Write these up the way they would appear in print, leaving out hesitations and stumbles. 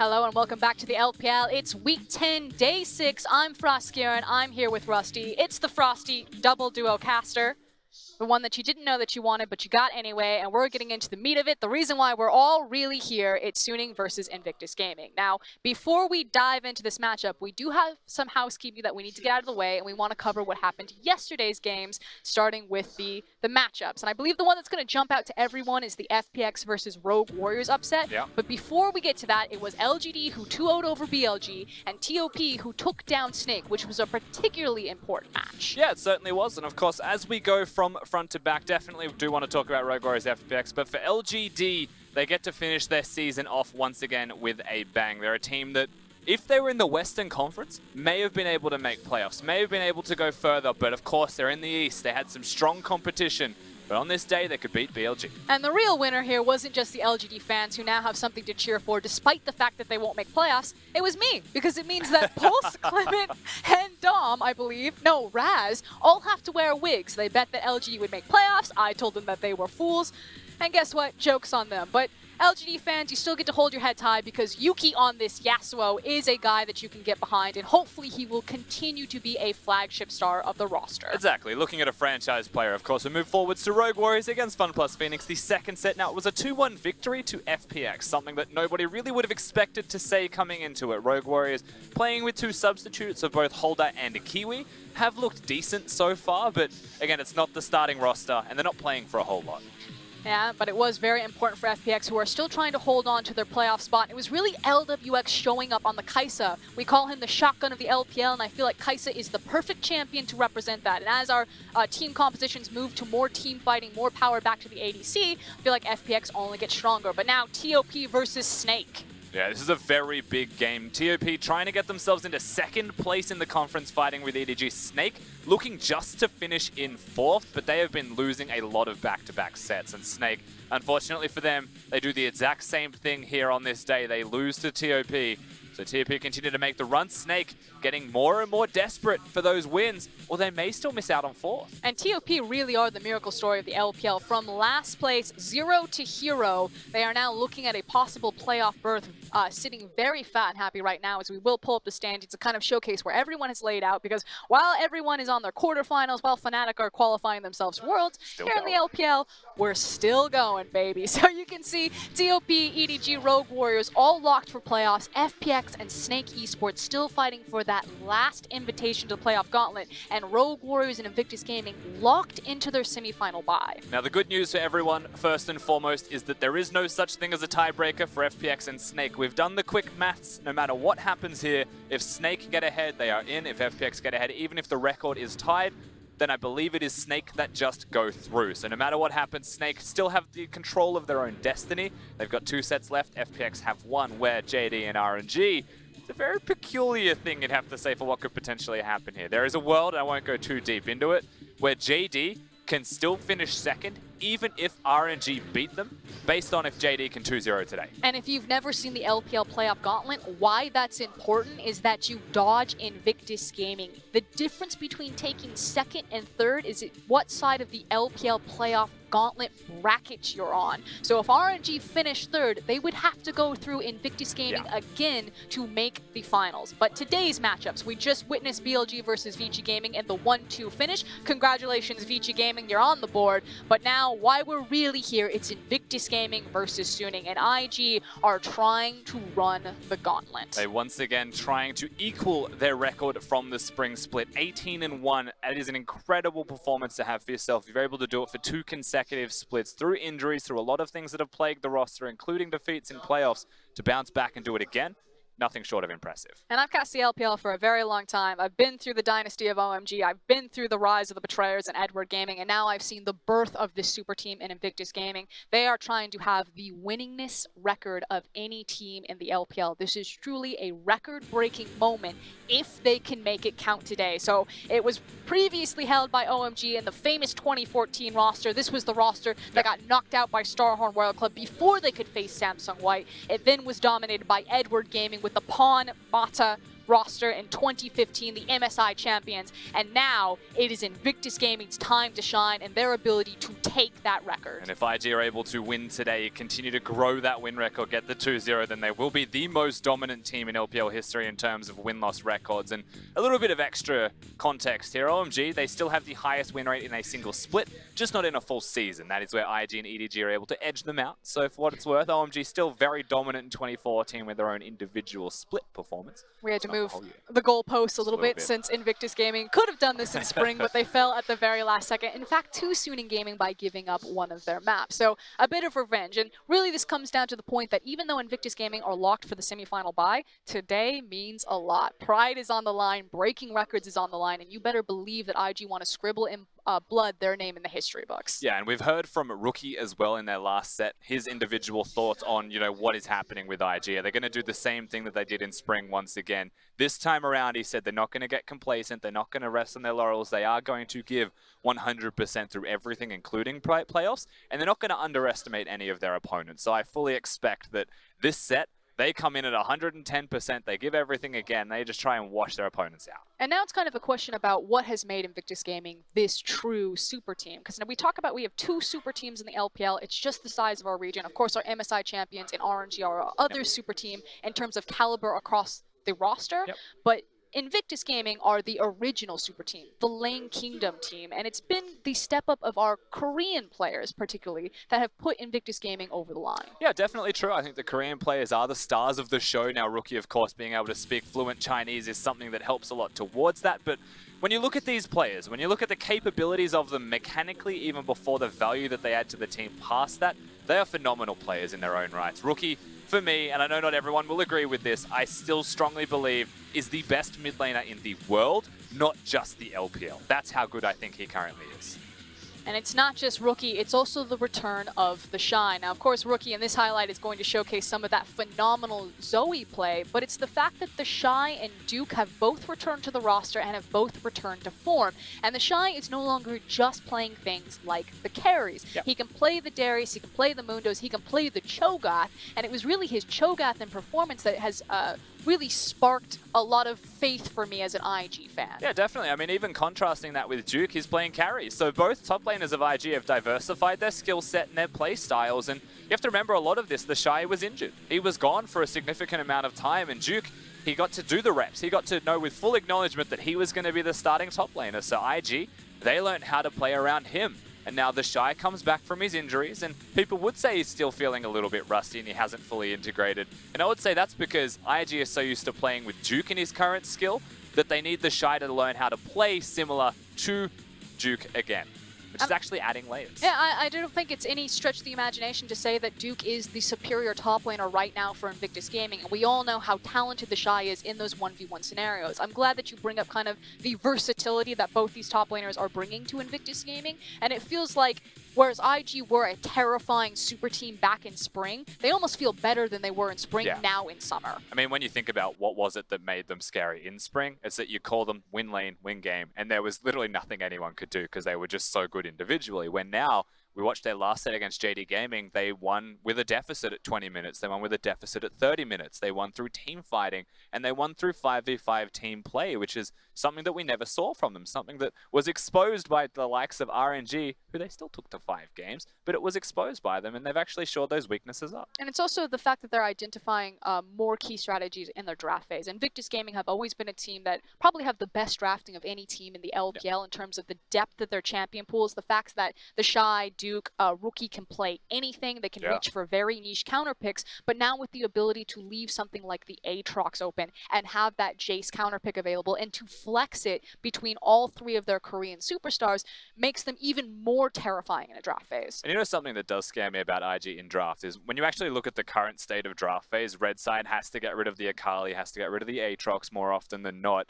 Hello and welcome back to the LPL. It's week 10, day 6. I'm FLICKR and I'm here with Rusty. It's the Frosty double duo caster. The one that you didn't know that you wanted, but you got anyway, and we're getting into the meat of it. The reason why we're all really here, it's Suning versus Invictus Gaming. Now, before we dive into this matchup, we do have some housekeeping that we need to get out of the way, and we want to cover what happened yesterday's games, starting with the matchups. And I believe the one that's going to jump out to everyone is the FPX versus Rogue Warriors upset. Yeah. But before we get to that, it was LGD who 2-0'd over BLG, and TOP who took down Snake, which was a particularly important match. Yeah, it certainly was. And of course, as we go from front to back, definitely do want to talk about Rogue Warriors FPX. But for LGD, they get to finish their season off once again with a bang. They're a team that, if they were in the Western Conference, may have been able to make playoffs, may have been able to go further. But of course, they're in the East. They had some strong competition. But on this day, they could beat BLG. And the real winner here wasn't just the LGD fans who now have something to cheer for, despite the fact that they won't make playoffs. It was me, because it means that Pulse, Clement, and Dom, I believe, no, Raz, all have to wear wigs. They bet that LGD would make playoffs. I told them that they were fools. And guess what? Joke's on them. But LGD fans, you still get to hold your heads high because Yuki on this Yasuo is a guy that you can get behind, and hopefully he will continue to be a flagship star of the roster. Exactly. Looking at a franchise player, of course, we move forwards to Rogue Warriors against FunPlus Phoenix, the second set. Now, it was a 2-1 victory to FPX, something that nobody really would have expected to say coming into it. Rogue Warriors, playing with two substitutes of both Holder and Kiwi, have looked decent so far, but again, it's not the starting roster, and they're not playing for a whole lot. Yeah, but it was very important for FPX, who are still trying to hold on to their playoff spot. It was really LWX showing up on the Kai'Sa. We call him the shotgun of the LPL, and I feel like Kai'Sa is the perfect champion to represent that. And as our team compositions move to more team fighting, more power back to the ADC, I feel like FPX only gets stronger. But now, TOP versus Snake. Yeah, this is a very big game. TOP trying to get themselves into second place in the conference, fighting with EDG. Snake looking just to finish in fourth, but they have been losing a lot of back-to-back sets. And Snake, unfortunately for them, they do the exact same thing here on this day. They lose to TOP. So TOP continue to make the run. Snake getting more and more desperate for those wins, or they may still miss out on fourth. And TOP really are the miracle story of the LPL. From last place, 0 to hero, they are now looking at a possible playoff berth, sitting very fat and happy right now as we will pull up the standings to kind of showcase where everyone is laid out, because while everyone is on their quarterfinals, while Fnatic are qualifying themselves for Worlds, in the LPL, we're still going, baby. So you can see TOP, EDG, Rogue Warriors all locked for playoffs. FPX and Snake Esports still fighting for that last invitation to the playoff gauntlet, and Rogue Warriors and Invictus Gaming locked into their semifinal bye. Now, the good news for everyone, first and foremost, is that there is no such thing as a tiebreaker for FPX and Snake. We've done the quick maths. No matter what happens here, if Snake get ahead, they are in. If FPX get ahead, even if the record is tied, then I believe it is Snake that just go through. So no matter what happens, Snake still have the control of their own destiny. They've got 2 sets left. FPX have 1, where JD and RNG, it's a very peculiar thing you'd have to say for what could potentially happen here. There is a world, and I won't go too deep into it, where JD can still finish second, even if RNG beat them, based on if JD can 2-0 today. And if you've never seen the LPL playoff gauntlet, why that's important is that you dodge Invictus Gaming. The difference between taking second and third is what side of the LPL playoff gauntlet bracket you're on. So if RNG finished third, they would have to go through Invictus Gaming again to make the finals. But today's matchups, we just witnessed BLG versus Vici Gaming and the 1-2 finish. Congratulations, Vici Gaming, you're on the board. But now, why we're really here, it's Invictus Gaming versus Suning, and IG are trying to run the gauntlet. They once again trying to equal their record from the spring split, 18-1. It is an incredible performance to have for yourself. You're able to do it for 2 consecutive splits, through injuries, through a lot of things that have plagued the roster, including defeats in playoffs, to bounce back and do it again. Nothing short of impressive. And I've cast the LPL for a very long time. I've been through the dynasty of OMG. I've been through the rise of the Betrayers and Edward Gaming, and now I've seen the birth of this super team in Invictus Gaming. They are trying to have the winningest record of any team in the LPL. This is truly a record-breaking moment if they can make it count today. So it was previously held by OMG in the famous 2014 roster. This was the roster that got knocked out by Starhorn Royal Club before they could face Samsung White. It then was dominated by Edward Gaming with the Pawn, Bata, roster in 2015, the MSI champions, and now it is Invictus Gaming's time to shine and their ability to take that record. And if IG are able to win today, continue to grow that win record, get the 2-0, then they will be the most dominant team in LPL history in terms of win-loss records. And a little bit of extra context here, OMG, they still have the highest win rate in a single split, just not in a full season. That is where IG and EDG are able to edge them out. So for what it's worth, OMG still very dominant in 2014 with their own individual split performance. We had to move the goalposts a little bit since Invictus Gaming could have done this in spring, but they fell at the very last second. In fact, too soon in gaming by giving up one of their maps. So a bit of revenge. And really this comes down to the point that even though Invictus Gaming are locked for the semifinal bye, today means a lot. Pride is on the line, breaking records is on the line, and you better believe that IG want to scribble in blood their name in the history books. Yeah, and we've heard from Rookie as well in their last set, his individual thoughts on, what is happening with IG. Are they going to do the same thing that they did in spring once again? This time around, he said they're not going to get complacent. They're not going to rest on their laurels. They are going to give 100% through everything, including playoffs, and they're not going to underestimate any of their opponents. So I fully expect that this set, they come in at 110%, they give everything again, they just try and wash their opponents out. And now it's kind of a question about what has made Invictus Gaming this true super team. Because now we talk about we have 2 super teams in the LPL, it's just the size of our region. Of course, our MSI champions and RNG are our other super team in terms of caliber across the roster. But Invictus Gaming are the original super team, the Lane Kingdom team, and it's been the step up of our Korean players particularly that have put Invictus Gaming over the line. Yeah, definitely true. I think the Korean players are the stars of the show. Now, Rookie, of course, being able to speak fluent Chinese is something that helps a lot towards that, but when you look at these players, when you look at the capabilities of them mechanically, even before the value that they add to the team past that, they are phenomenal players in their own rights. Rookie, for me, and I know not everyone will agree with this, I still strongly believe is the best mid laner in the world, not just the LPL. That's how good I think he currently is. And it's not just Rookie, it's also the return of the Shy. Now, of course, Rookie in this highlight is going to showcase some of that phenomenal Zoe play, but it's the fact that the Shy and Duke have both returned to the roster and have both returned to form. And the Shy is no longer just playing things like the carries. He can play the Darius, he can play the Mundos, he can play the Cho'Gath, and it was really his Cho'Gath and performance that has really sparked a lot of faith for me as an IG fan. Yeah, definitely. I mean, even contrasting that with Duke, he's playing carries. So both top laners of IG have diversified their skill set and their play styles. And you have to remember a lot of this, the Shy was injured. He was gone for a significant amount of time. And Duke, he got to do the reps. He got to know with full acknowledgement that he was going to be the starting top laner. So IG, they learned how to play around him. And now the Shy comes back from his injuries, and people would say he's still feeling a little bit rusty and he hasn't fully integrated. And I would say that's because IG is so used to playing with Duke in his current skill that they need the Shy to learn how to play similar to Duke again, which is actually adding layers. Yeah, I don't think it's any stretch of the imagination to say that Duke is the superior top laner right now for Invictus Gaming. And we all know how talented the Shy is in those 1v1 scenarios. I'm glad that you bring up kind of the versatility that both these top laners are bringing to Invictus Gaming. And it feels like, whereas IG were a terrifying super team back in spring, they almost feel better than they were in spring now in summer. I mean, when you think about what was it that made them scary in spring, it's that you call them win lane, win game, and there was literally nothing anyone could do because they were just so good individually. When now, we watched their last set against JD Gaming, they won with a deficit at 20 minutes, they won with a deficit at 30 minutes, they won through team fighting, and they won through 5v5 team play, which is something that we never saw from them, something that was exposed by the likes of RNG, who they still took to 5 games, but it was exposed by them, and they've actually shored those weaknesses up. And it's also the fact that they're identifying more key strategies in their draft phase. Invictus Gaming have always been a team that probably have the best drafting of any team in the LPL in terms of the depth of their champion pools, the fact that the Shy, Duke, Rookie can play anything, they can reach for very niche counter picks, but now with the ability to leave something like the Aatrox open and have that Jace counter pick available and to flex it between all 3 of their Korean superstars makes them even more terrifying in a draft phase. And you know something that does scare me about IG in draft is when you actually look at the current state of draft phase, Red Side has to get rid of the Akali, has to get rid of the Aatrox more often than not.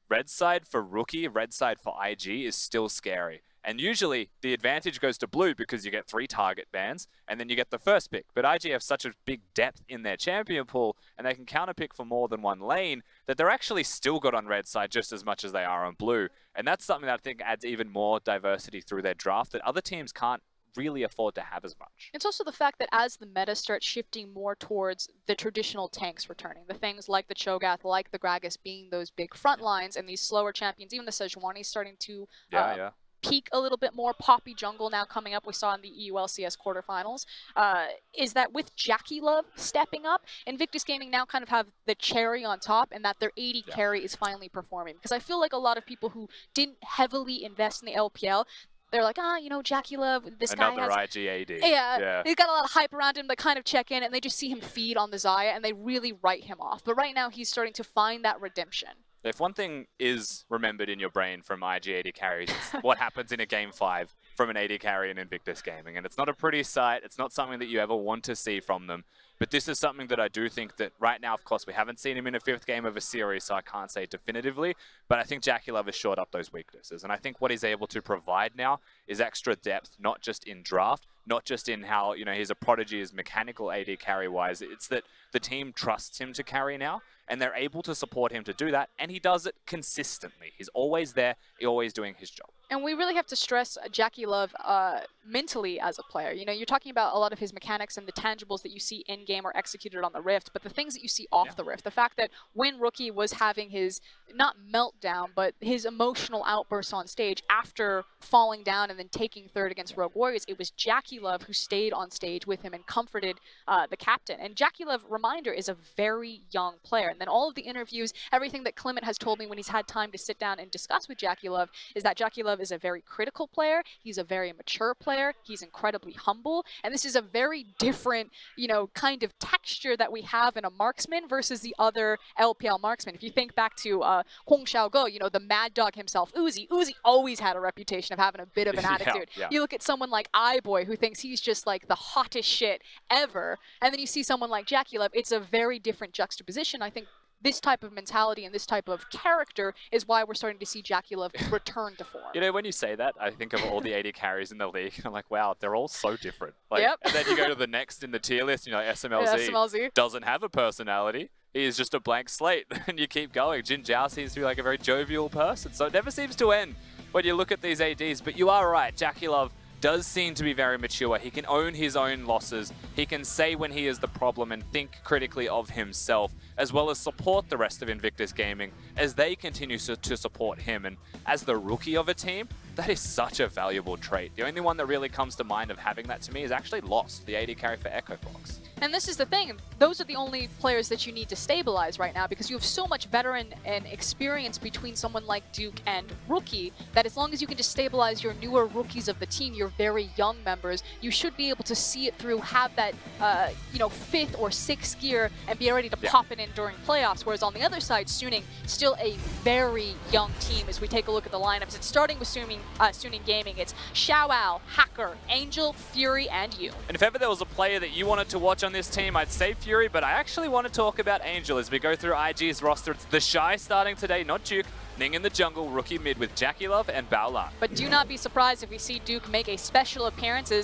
Red Side for Rookie, Red Side for IG is still scary. And usually the advantage goes to blue because you get 3 target bans and then you get the first pick. But IG have such a big depth in their champion pool and they can counterpick for more than one lane that they're actually still good on red side just as much as they are on blue. And that's something that I think adds even more diversity through their draft that other teams can't really afford to have as much. It's also the fact that as the meta starts shifting more towards the traditional tanks returning, the things like the Cho'Gath, like the Gragas being those big front lines, and these slower champions, even the Sejuani starting to peak a little bit more. Poppy jungle now coming up, we saw in the EULCS quarterfinals, is that with JackeyLove stepping up, Invictus Gaming now kind of have the cherry on top, and that their AD carry is finally performing. Because I feel like a lot of people who didn't heavily invest in the LPL, they're like, you know, JackeyLove, this guy has... Another IG AD. Yeah, he's got a lot of hype around him. They kind of check in, and they just see him feed on the Xayah, and they really write him off. But right now, he's starting to find that redemption. If one thing is remembered in your brain from IG AD carries, it's what happens in a Game 5 from an AD carry in Invictus Gaming. And it's not a pretty sight. It's not something that you ever want to see from them. But this is something that I do think that right now, of course, we haven't seen him in a 5th game of a series, so I can't say definitively. But I think JackeyLove has shored up those weaknesses. And I think what he's able to provide now is extra depth, not just in draft, not just in how, you know, he's a prodigy as mechanical AD carry-wise. It's that the team trusts him to carry now, and they're able to support him to do that, and he does it consistently. He's always there, he's always doing his job. And we really have to stress JackeyLove mentally as a player. You know, you're talking about a lot of his mechanics and the tangibles that you see in-game are executed on the Rift, but the things that you see off the Rift, the fact that when Rookie was having his, not meltdown, but his emotional outburst on stage after falling down and then taking 3rd against Rogue Warriors, it was JackeyLove who stayed on stage with him and comforted the captain. And JackeyLove, reminder, is a very young player. And then all of the interviews, everything that Clement has told me when he's had time to sit down and discuss with JackeyLove is that JackeyLove is a very critical player. He's a very mature player. He's incredibly humble. And this is a very different, you know, kind of texture that we have in a marksman versus the other LPL marksman. If you think back to Hong Xiaogo, you know, the mad dog himself, Uzi always had a reputation of having a bit of an attitude. You look at someone like iBoy, who thinks he's just like the hottest shit ever. And then you see someone like JackeyLove. It's a very different juxtaposition. I think this type of mentality and this type of character is why we're starting to see JackeyLove return to form. You know, when you say that, I think of all the AD carries in the league, and I'm like, wow, they're all so different. Like, and then you go to the next in the tier list, you know, SMLZ doesn't have a personality. He is just a blank slate, and you keep going. Jin Zhao seems to be like a very jovial person, so it never seems to end when you look at these ADs. But you are right, JackeyLove does seem to be very mature. He can own his own losses. He can say when he is the problem and think critically of himself, as well as support the rest of Invictus Gaming as they continue to support him. And as the rookie of a team, that is such a valuable trait. The only one that really comes to mind of having that to me is actually Lost, the AD carry for Echo Fox. And this is the thing, those are the only players that you need to stabilize right now because you have so much veteran and experience between someone like Duke and Rookie that as long as you can just stabilize your newer rookies of the team, your very young members, you should be able to see it through, have that, you know, 5th or 6th gear and be ready to pop it in during playoffs. Whereas on the other side, Suning, still a very young team as we take a look at the lineups. It's starting with Suning Gaming. It's Xiaoao, Hacker, Angel, Fury, and you. And if ever there was a player that you wanted to watch on this team, I'd say Fury, but I actually want to talk about Angel as we go through IG's roster. It's the Shy starting today, not Duke. Ning in the jungle, rookie mid with JackeyLove and Baolan. But do not be surprised if we see Duke make a special appearance. I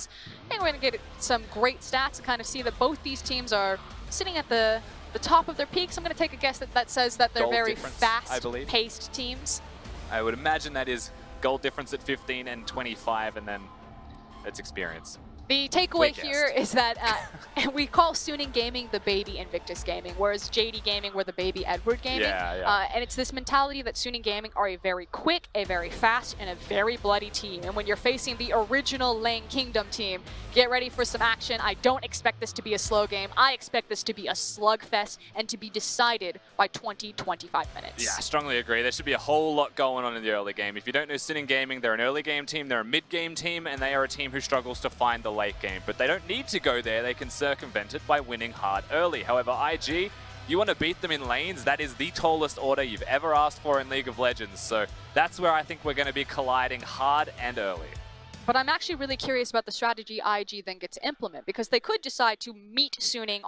think we're going to get some great stats and kind of see that both these teams are sitting at the top of their peaks. I'm going to take a guess that says that they're very fast-paced teams. I would imagine that is goal difference at 15 and 25, and then it's experience. The takeaway here is that we call Suning Gaming the baby Invictus Gaming, whereas JD Gaming were the baby Edward Gaming. And it's this mentality that Suning Gaming are a very quick, a very fast, and a very bloody team. And when you're facing the original Lane Kingdom team, get ready for some action. I don't expect this to be a slow game. I expect this to be a slugfest and to be decided by 20-25 minutes. Yeah, I strongly agree. There should be a whole lot going on in the early game. If you don't know Suning Gaming, they're an early game team, they're a mid-game team, and they are a team who struggles to find the late game. But they don't need to go there. They can circumvent it by winning hard early. However, IG, you want to beat them in lanes, that is the tallest order you've ever asked for in League of Legends. So that's where I think we're going to be colliding hard and early. But I'm actually really curious about the strategy IG then get to implement, because they could decide to meet Suning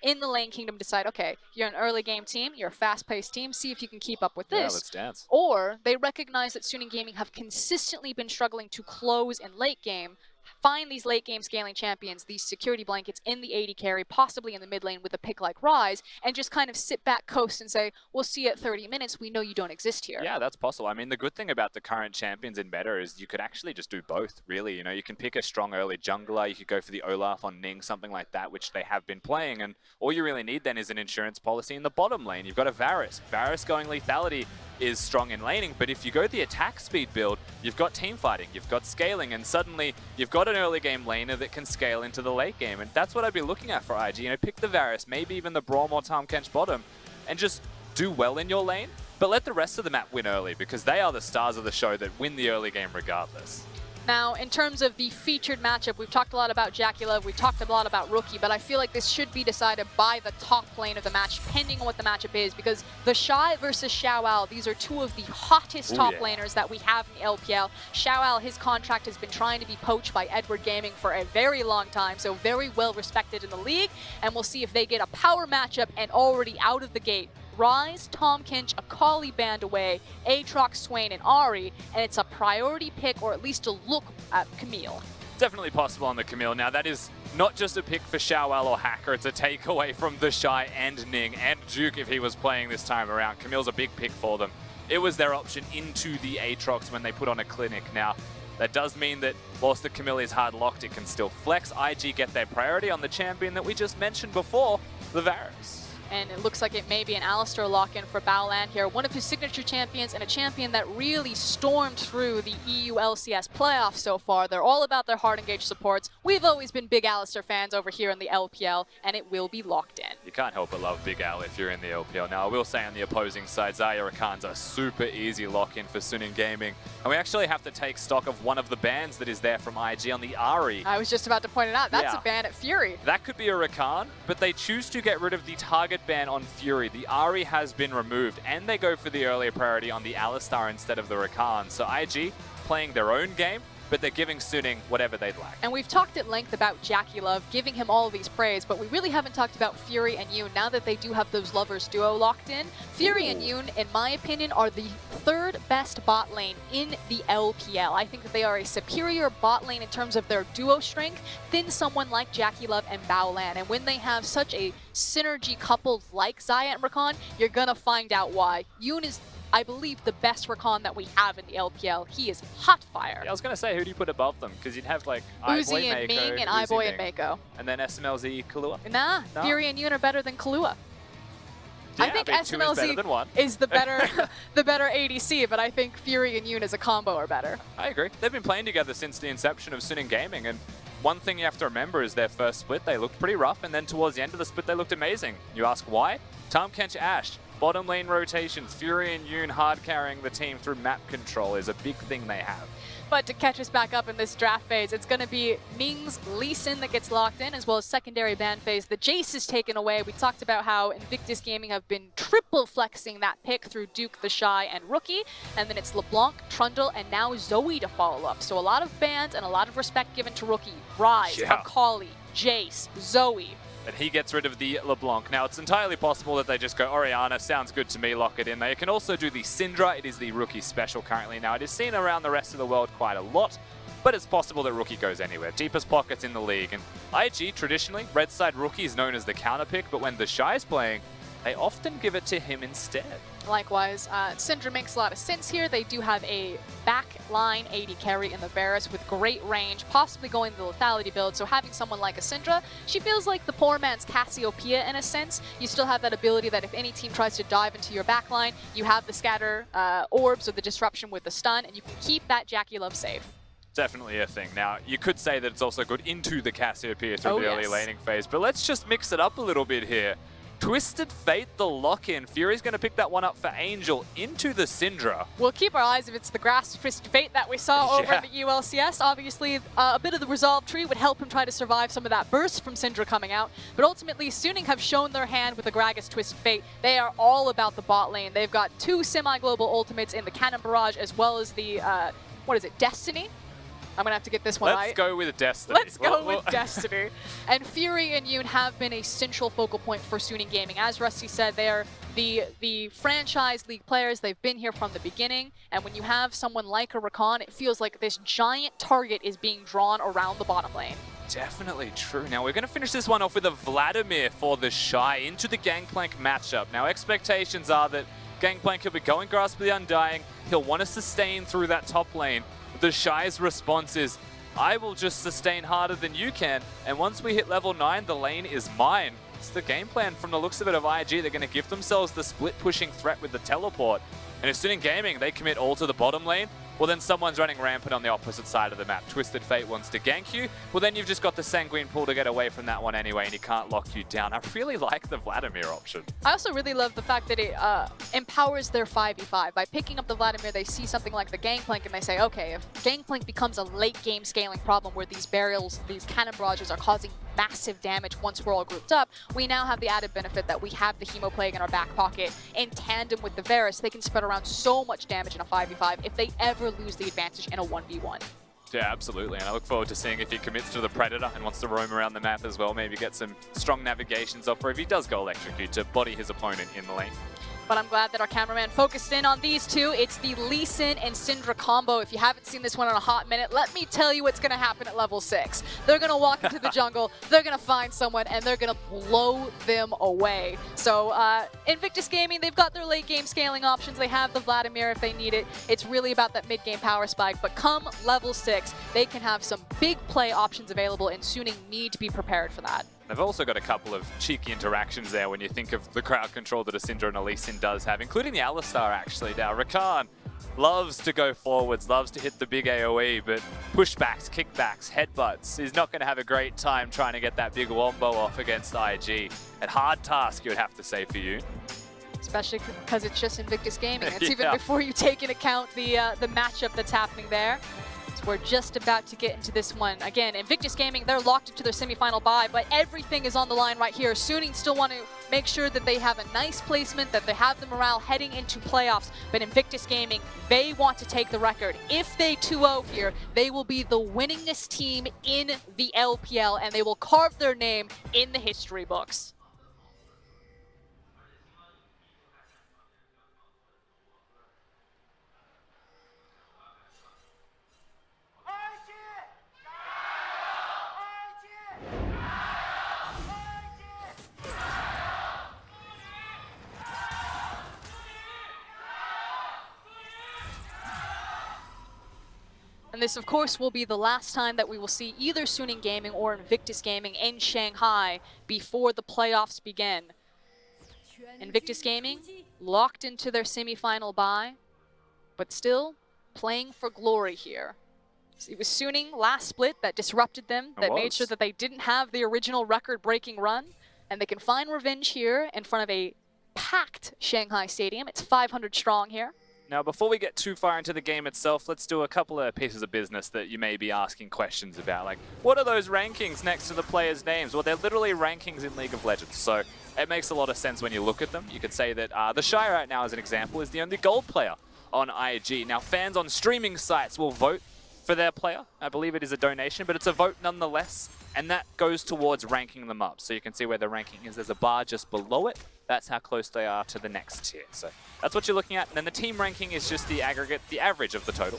in the Lane Kingdom, decide, okay, you're an early game team, you're a fast-paced team, see if you can keep up with this. Yeah, let's dance. Or they recognize that Suning Gaming have consistently been struggling to close in late game, find these late game scaling champions, these security blankets in the AD carry, possibly in the mid lane with a pick like Rise, and just kind of sit back, coast, and say, we'll see you at 30 minutes. We know you don't exist here. Yeah, that's possible. I mean, the good thing about the current champions in meta is you could actually just do both, really. You know, you can pick a strong early jungler, you could go for the Olaf on Ning, something like that, which they have been playing, and all you really need then is an insurance policy in the bottom lane. You've got a Varus. Varus going lethality is strong in laning, but if you go the attack speed build, you've got team fighting, you've got scaling, and suddenly you've got an early game laner that can scale into the late game, and that's what I'd be looking at for IG. You know, pick the Varus, maybe even the Braum or Tahm Kench bottom, and just do well in your lane, but let the rest of the map win early, because they are the stars of the show that win the early game regardless. Now, in terms of the featured matchup, we've talked a lot about JackeyLove, we've talked a lot about Rookie, but I feel like this should be decided by the top lane of the match, depending on what the matchup is, because the Shy versus Xiaoao, these are two of the hottest top laners that we have in the LPL. Xiaoao, his contract has been trying to be poached by Edward Gaming for a very long time, so very well respected in the league, and we'll see if they get a power matchup and already out of the gate. Rise, Tahm Kench, Akali band away, Aatrox, Swain, and Ahri, and it's a priority pick, or at least a look at Camille. Definitely possible on the Camille. Now, that is not just a pick for Xiaoao or Hacker, it's a takeaway from the Shy and Ning and Duke if he was playing this time around. Camille's a big pick for them. It was their option into the Aatrox when they put on a clinic. Now, that does mean that whilst the Camille is hard locked, it can still flex. IG get their priority on the champion that we just mentioned before, the Varus. And it looks like it may be an Alistar lock-in for Baolan here, one of his signature champions and a champion that really stormed through the EU LCS playoffs so far. They're all about their hard engaged supports. We've always been big Alistar fans over here in the LPL, and it will be locked in. You can't help but love Big Al if you're in the LPL. Now, I will say on the opposing side, Xayah Rakan's a super easy lock-in for Suning Gaming. And we actually have to take stock of one of the bans that is there from IG on the Ahri. I was just about to point it out. That's a ban at Fury. That could be a Rakan, but they choose to get rid of the target ban on Fury. The Ahri has been removed, and they go for the earlier priority on the Alistar instead of the Rakan. So IG playing their own game, but they're giving Suning whatever they'd like. And we've talked at length about JackeyLove, giving him all of these praise, but we really haven't talked about Fury and Yoon now that they do have those lovers duo locked in. Fury and Yoon, in my opinion, are the third best bot lane in the LPL. I think that they are a superior bot lane in terms of their duo strength than someone like JackeyLove and Baolan. And when they have such a synergy couple like Xayah and Rakan, you're gonna find out why. Yoon is, I believe, the best Rakan that we have in the LPL. He is hot fire. Yeah, I was going to say, who do you put above them? Because you'd have like Uzi and Ming and iBoy and Mako. And then SMLZ, Kahlua? Nah, no? Fury and Yoon are better than Kahlua. Yeah, I think SMLZ is the better the better ADC, but I think Fury and Yoon as a combo are better. I agree. They've been playing together since the inception of Suning Gaming, and one thing you have to remember is their first split, they looked pretty rough, and then towards the end of the split, they looked amazing. You ask why? Tahm Kench Ashe. Bottom lane rotations, Fury and Yoon hard carrying the team through map control is a big thing they have. But to catch us back up in this draft phase, it's going to be Ming's Lee Sin that gets locked in, as well as secondary ban phase. The Jace is taken away. We talked about how Invictus Gaming have been triple flexing that pick through Duke, the Shy, and Rookie. And then it's LeBlanc, Trundle, and now Zoe to follow up. So a lot of bans and a lot of respect given to Rookie. Rise, Akali, Jace, Zoe. And he gets rid of the LeBlanc. Now, it's entirely possible that they just go, Orianna, sounds good to me, lock it in. They can also do the Syndra. It is the Rookie special currently. Now, it is seen around the rest of the world quite a lot, but it's possible that Rookie goes anywhere. Deepest pockets in the league. And IG, traditionally, red side Rookie is known as the counter pick, but when the Shy is playing, they often give it to him instead. Likewise, Syndra makes a lot of sense here. They do have a backline AD carry in the Varus with great range, possibly going the lethality build, so having someone like a Syndra, she feels like the poor man's Cassiopeia in a sense. You still have that ability that if any team tries to dive into your backline, you have the scatter orbs or the disruption with the stun, and you can keep that JackeyLove safe. Definitely a thing. Now, you could say that it's also good into the Cassiopeia through the early laning phase, but let's just mix it up a little bit here. Twisted Fate, the lock-in. Fury's going to pick that one up for Angel into the Syndra. We'll keep our eyes if it's the grass Twisted Fate that we saw over in the ULCS. Obviously, a bit of the Resolve tree would help him try to survive some of that burst from Syndra coming out. But ultimately, Suning have shown their hand with the Gragas Twisted Fate. They are all about the bot lane. They've got 2 semi-global ultimates in the Cannon Barrage as well as the, what is it, Destiny? I'm going to have to get this one right. Let's go with Destiny. Let's go with Destiny. And Fury and Yoon have been a central focal point for Suning Gaming. As Rusty said, they are the franchise league players, they've been here from the beginning, and when you have someone like a Rakan, it feels like this giant target is being drawn around the bottom lane. Definitely true. Now we're going to finish this one off with a Vladimir for the Shy into the Gangplank matchup. Now expectations are that Gangplank will be going Grasp of the Undying. He'll want to sustain through that top lane. The Shy's response is, I will just sustain harder than you can, and once we hit level 9, the lane is mine. It's the game plan from the looks of it of IG. They're going to give themselves the split pushing threat with the teleport. And as soon in gaming, they commit all to the bottom lane. Well, then someone's running rampant on the opposite side of the map. Twisted Fate wants to gank you. Well, then you've just got the Sanguine Pool to get away from that one anyway, and he can't lock you down. I really like the Vladimir option. I also really love the fact that it empowers their 5v5. By picking up the Vladimir, they see something like the Gangplank, and they say, okay, if Gangplank becomes a late game scaling problem where these barrels, these cannon barrages are causing massive damage once we're all grouped up, we now have the added benefit that we have the Hemoplague in our back pocket. In tandem with the Varus, they can spread around so much damage in a 5v5 if they ever lose the advantage in a 1v1. Yeah, absolutely, and I look forward to seeing if he commits to the Predator and wants to roam around the map as well, maybe get some strong navigations off, or if he does go Electrocute to body his opponent in the lane. But I'm glad that our cameraman focused in on these two. It's the Lee Sin and Syndra combo. If you haven't seen this one in a hot minute, let me tell you what's going to happen at level 6. They're going to walk into the jungle, they're going to find someone, and they're going to blow them away. So Invictus Gaming, they've got their late game scaling options. They have the Vladimir if they need it. It's really about that mid game power spike. But come level 6, they can have some big play options available, and Suning need to be prepared for that. They've also got a couple of cheeky interactions there when you think of the crowd control that a Syndra and a Lee Sin does have, including the Alistar actually. Now, Rakan loves to go forwards, loves to hit the big AoE, but pushbacks, kickbacks, headbutts. He's not going to have a great time trying to get that big wombo off against IG. A hard task, you would have to say, for you. Especially because it's just Invictus Gaming. It's yeah. even before you take into account the matchup that's happening there. So we're just about to get into this one. Again, Invictus Gaming, they're locked into their semifinal bye, but everything is on the line right here. Suning still want to make sure that they have a nice placement, that they have the morale heading into playoffs. But Invictus Gaming, they want to take the record. If they 2-0 here, they will be the winningest team in the LPL, and they will carve their name in the history books. And this, of course, will be the last time that we will see either Suning Gaming or Invictus Gaming in Shanghai before the playoffs begin. Invictus Gaming locked into their semifinal bye, but still playing for glory here. It was Suning last split that disrupted them, that made sure that they didn't have the original record-breaking run, and they can find revenge here in front of a packed Shanghai stadium. It's 500 strong here. Now, before we get too far into the game itself, let's do a couple of pieces of business that you may be asking questions about. Like, what are those rankings next to the players' names? Well, they're literally rankings in League of Legends, so it makes a lot of sense when you look at them. You could say that the Shy right now, as an example, is the only gold player on IG. Now, fans on streaming sites will vote for their player. I believe it is a donation, but it's a vote nonetheless, and that goes towards ranking them up. So you can see where the ranking is. There's a bar just below it. That's how close they are to the next tier. So that's what you're looking at. And then the team ranking is just the aggregate, the average of the total.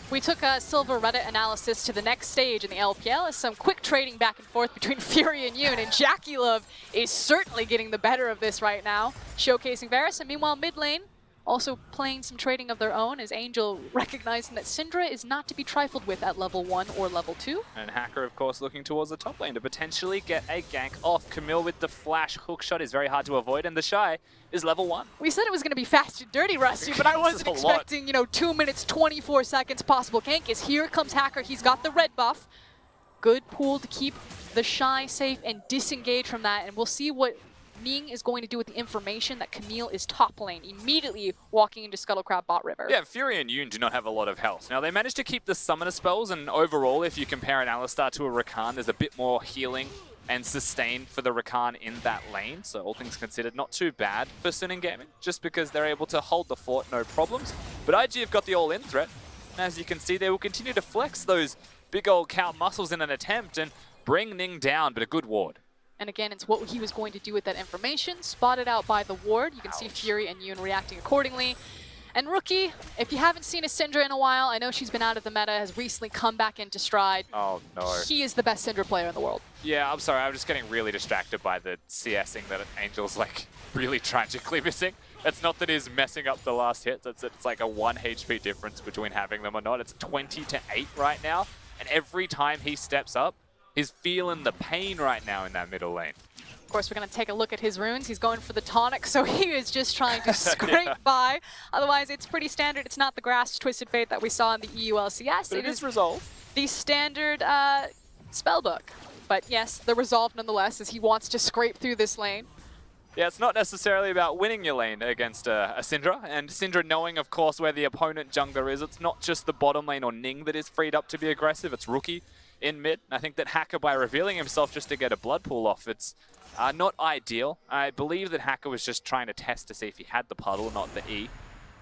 We took a silver Reddit analysis to the next stage in the LPL as some quick trading back and forth between Fury and Yoon, and JackeyLove is certainly getting the better of this right now, showcasing Varus. And meanwhile, mid lane, also playing some trading of their own, as Angel recognizing that Syndra is not to be trifled with at level 1 or level 2. And Hacker, of course, looking towards the top lane to potentially get a gank off. Camille with the flash hook shot is very hard to avoid, and the Shy is level 1. We said it was going to be fast and dirty, Rusty, but I wasn't expecting, 2 minutes, 24 seconds possible gank. As here comes Hacker. He's got the red buff. Good pool to keep the Shy safe and disengage from that, and we'll see what Ning is going to do with the information that Camille is top lane, immediately walking into Scuttlecrab bot river. Yeah, Fury and Yoon do not have a lot of health. Now, they managed to keep the summoner spells, and overall, if you compare an Alistar to a Rakan, there's a bit more healing and sustain for the Rakan in that lane. So all things considered, not too bad for Suning Gaming, just because they're able to hold the fort, no problems. But IG have got the all-in threat. And as you can see, they will continue to flex those big old cow muscles in an attempt and bring Ning down, but a good ward. And again, it's what he was going to do with that information. Spotted out by the ward. You can see Fury and Yoon reacting accordingly. And Rookie, if you haven't seen a Syndra in a while, I know she's been out of the meta, has recently come back into stride. Oh, no. He is the best Syndra player in the world. Yeah, I'm sorry. I'm just getting really distracted by the CSing that Angel's like really tragically missing. It's not that he's messing up the last hits. It's like a 1 HP difference between having them or not. It's 20-8 right now. And every time he steps up, he's feeling the pain right now in that middle lane. Of course, we're going to take a look at his runes. He's going for the tonic, so he is just trying to scrape by. Otherwise, it's pretty standard. It's not the grass Twisted Fate that we saw in the EULCS. But it is resolved. The standard spellbook. But yes, the resolve nonetheless, as he wants to scrape through this lane. Yeah, it's not necessarily about winning your lane against a Syndra, and Syndra knowing, of course, where the opponent jungler is. It's not just the bottom lane or Ning that is freed up to be aggressive, it's Rookie in mid. And I think that Hacker, by revealing himself just to get a blood pool off, it's not ideal. I believe that Hacker was just trying to test to see if he had the puddle, not the E.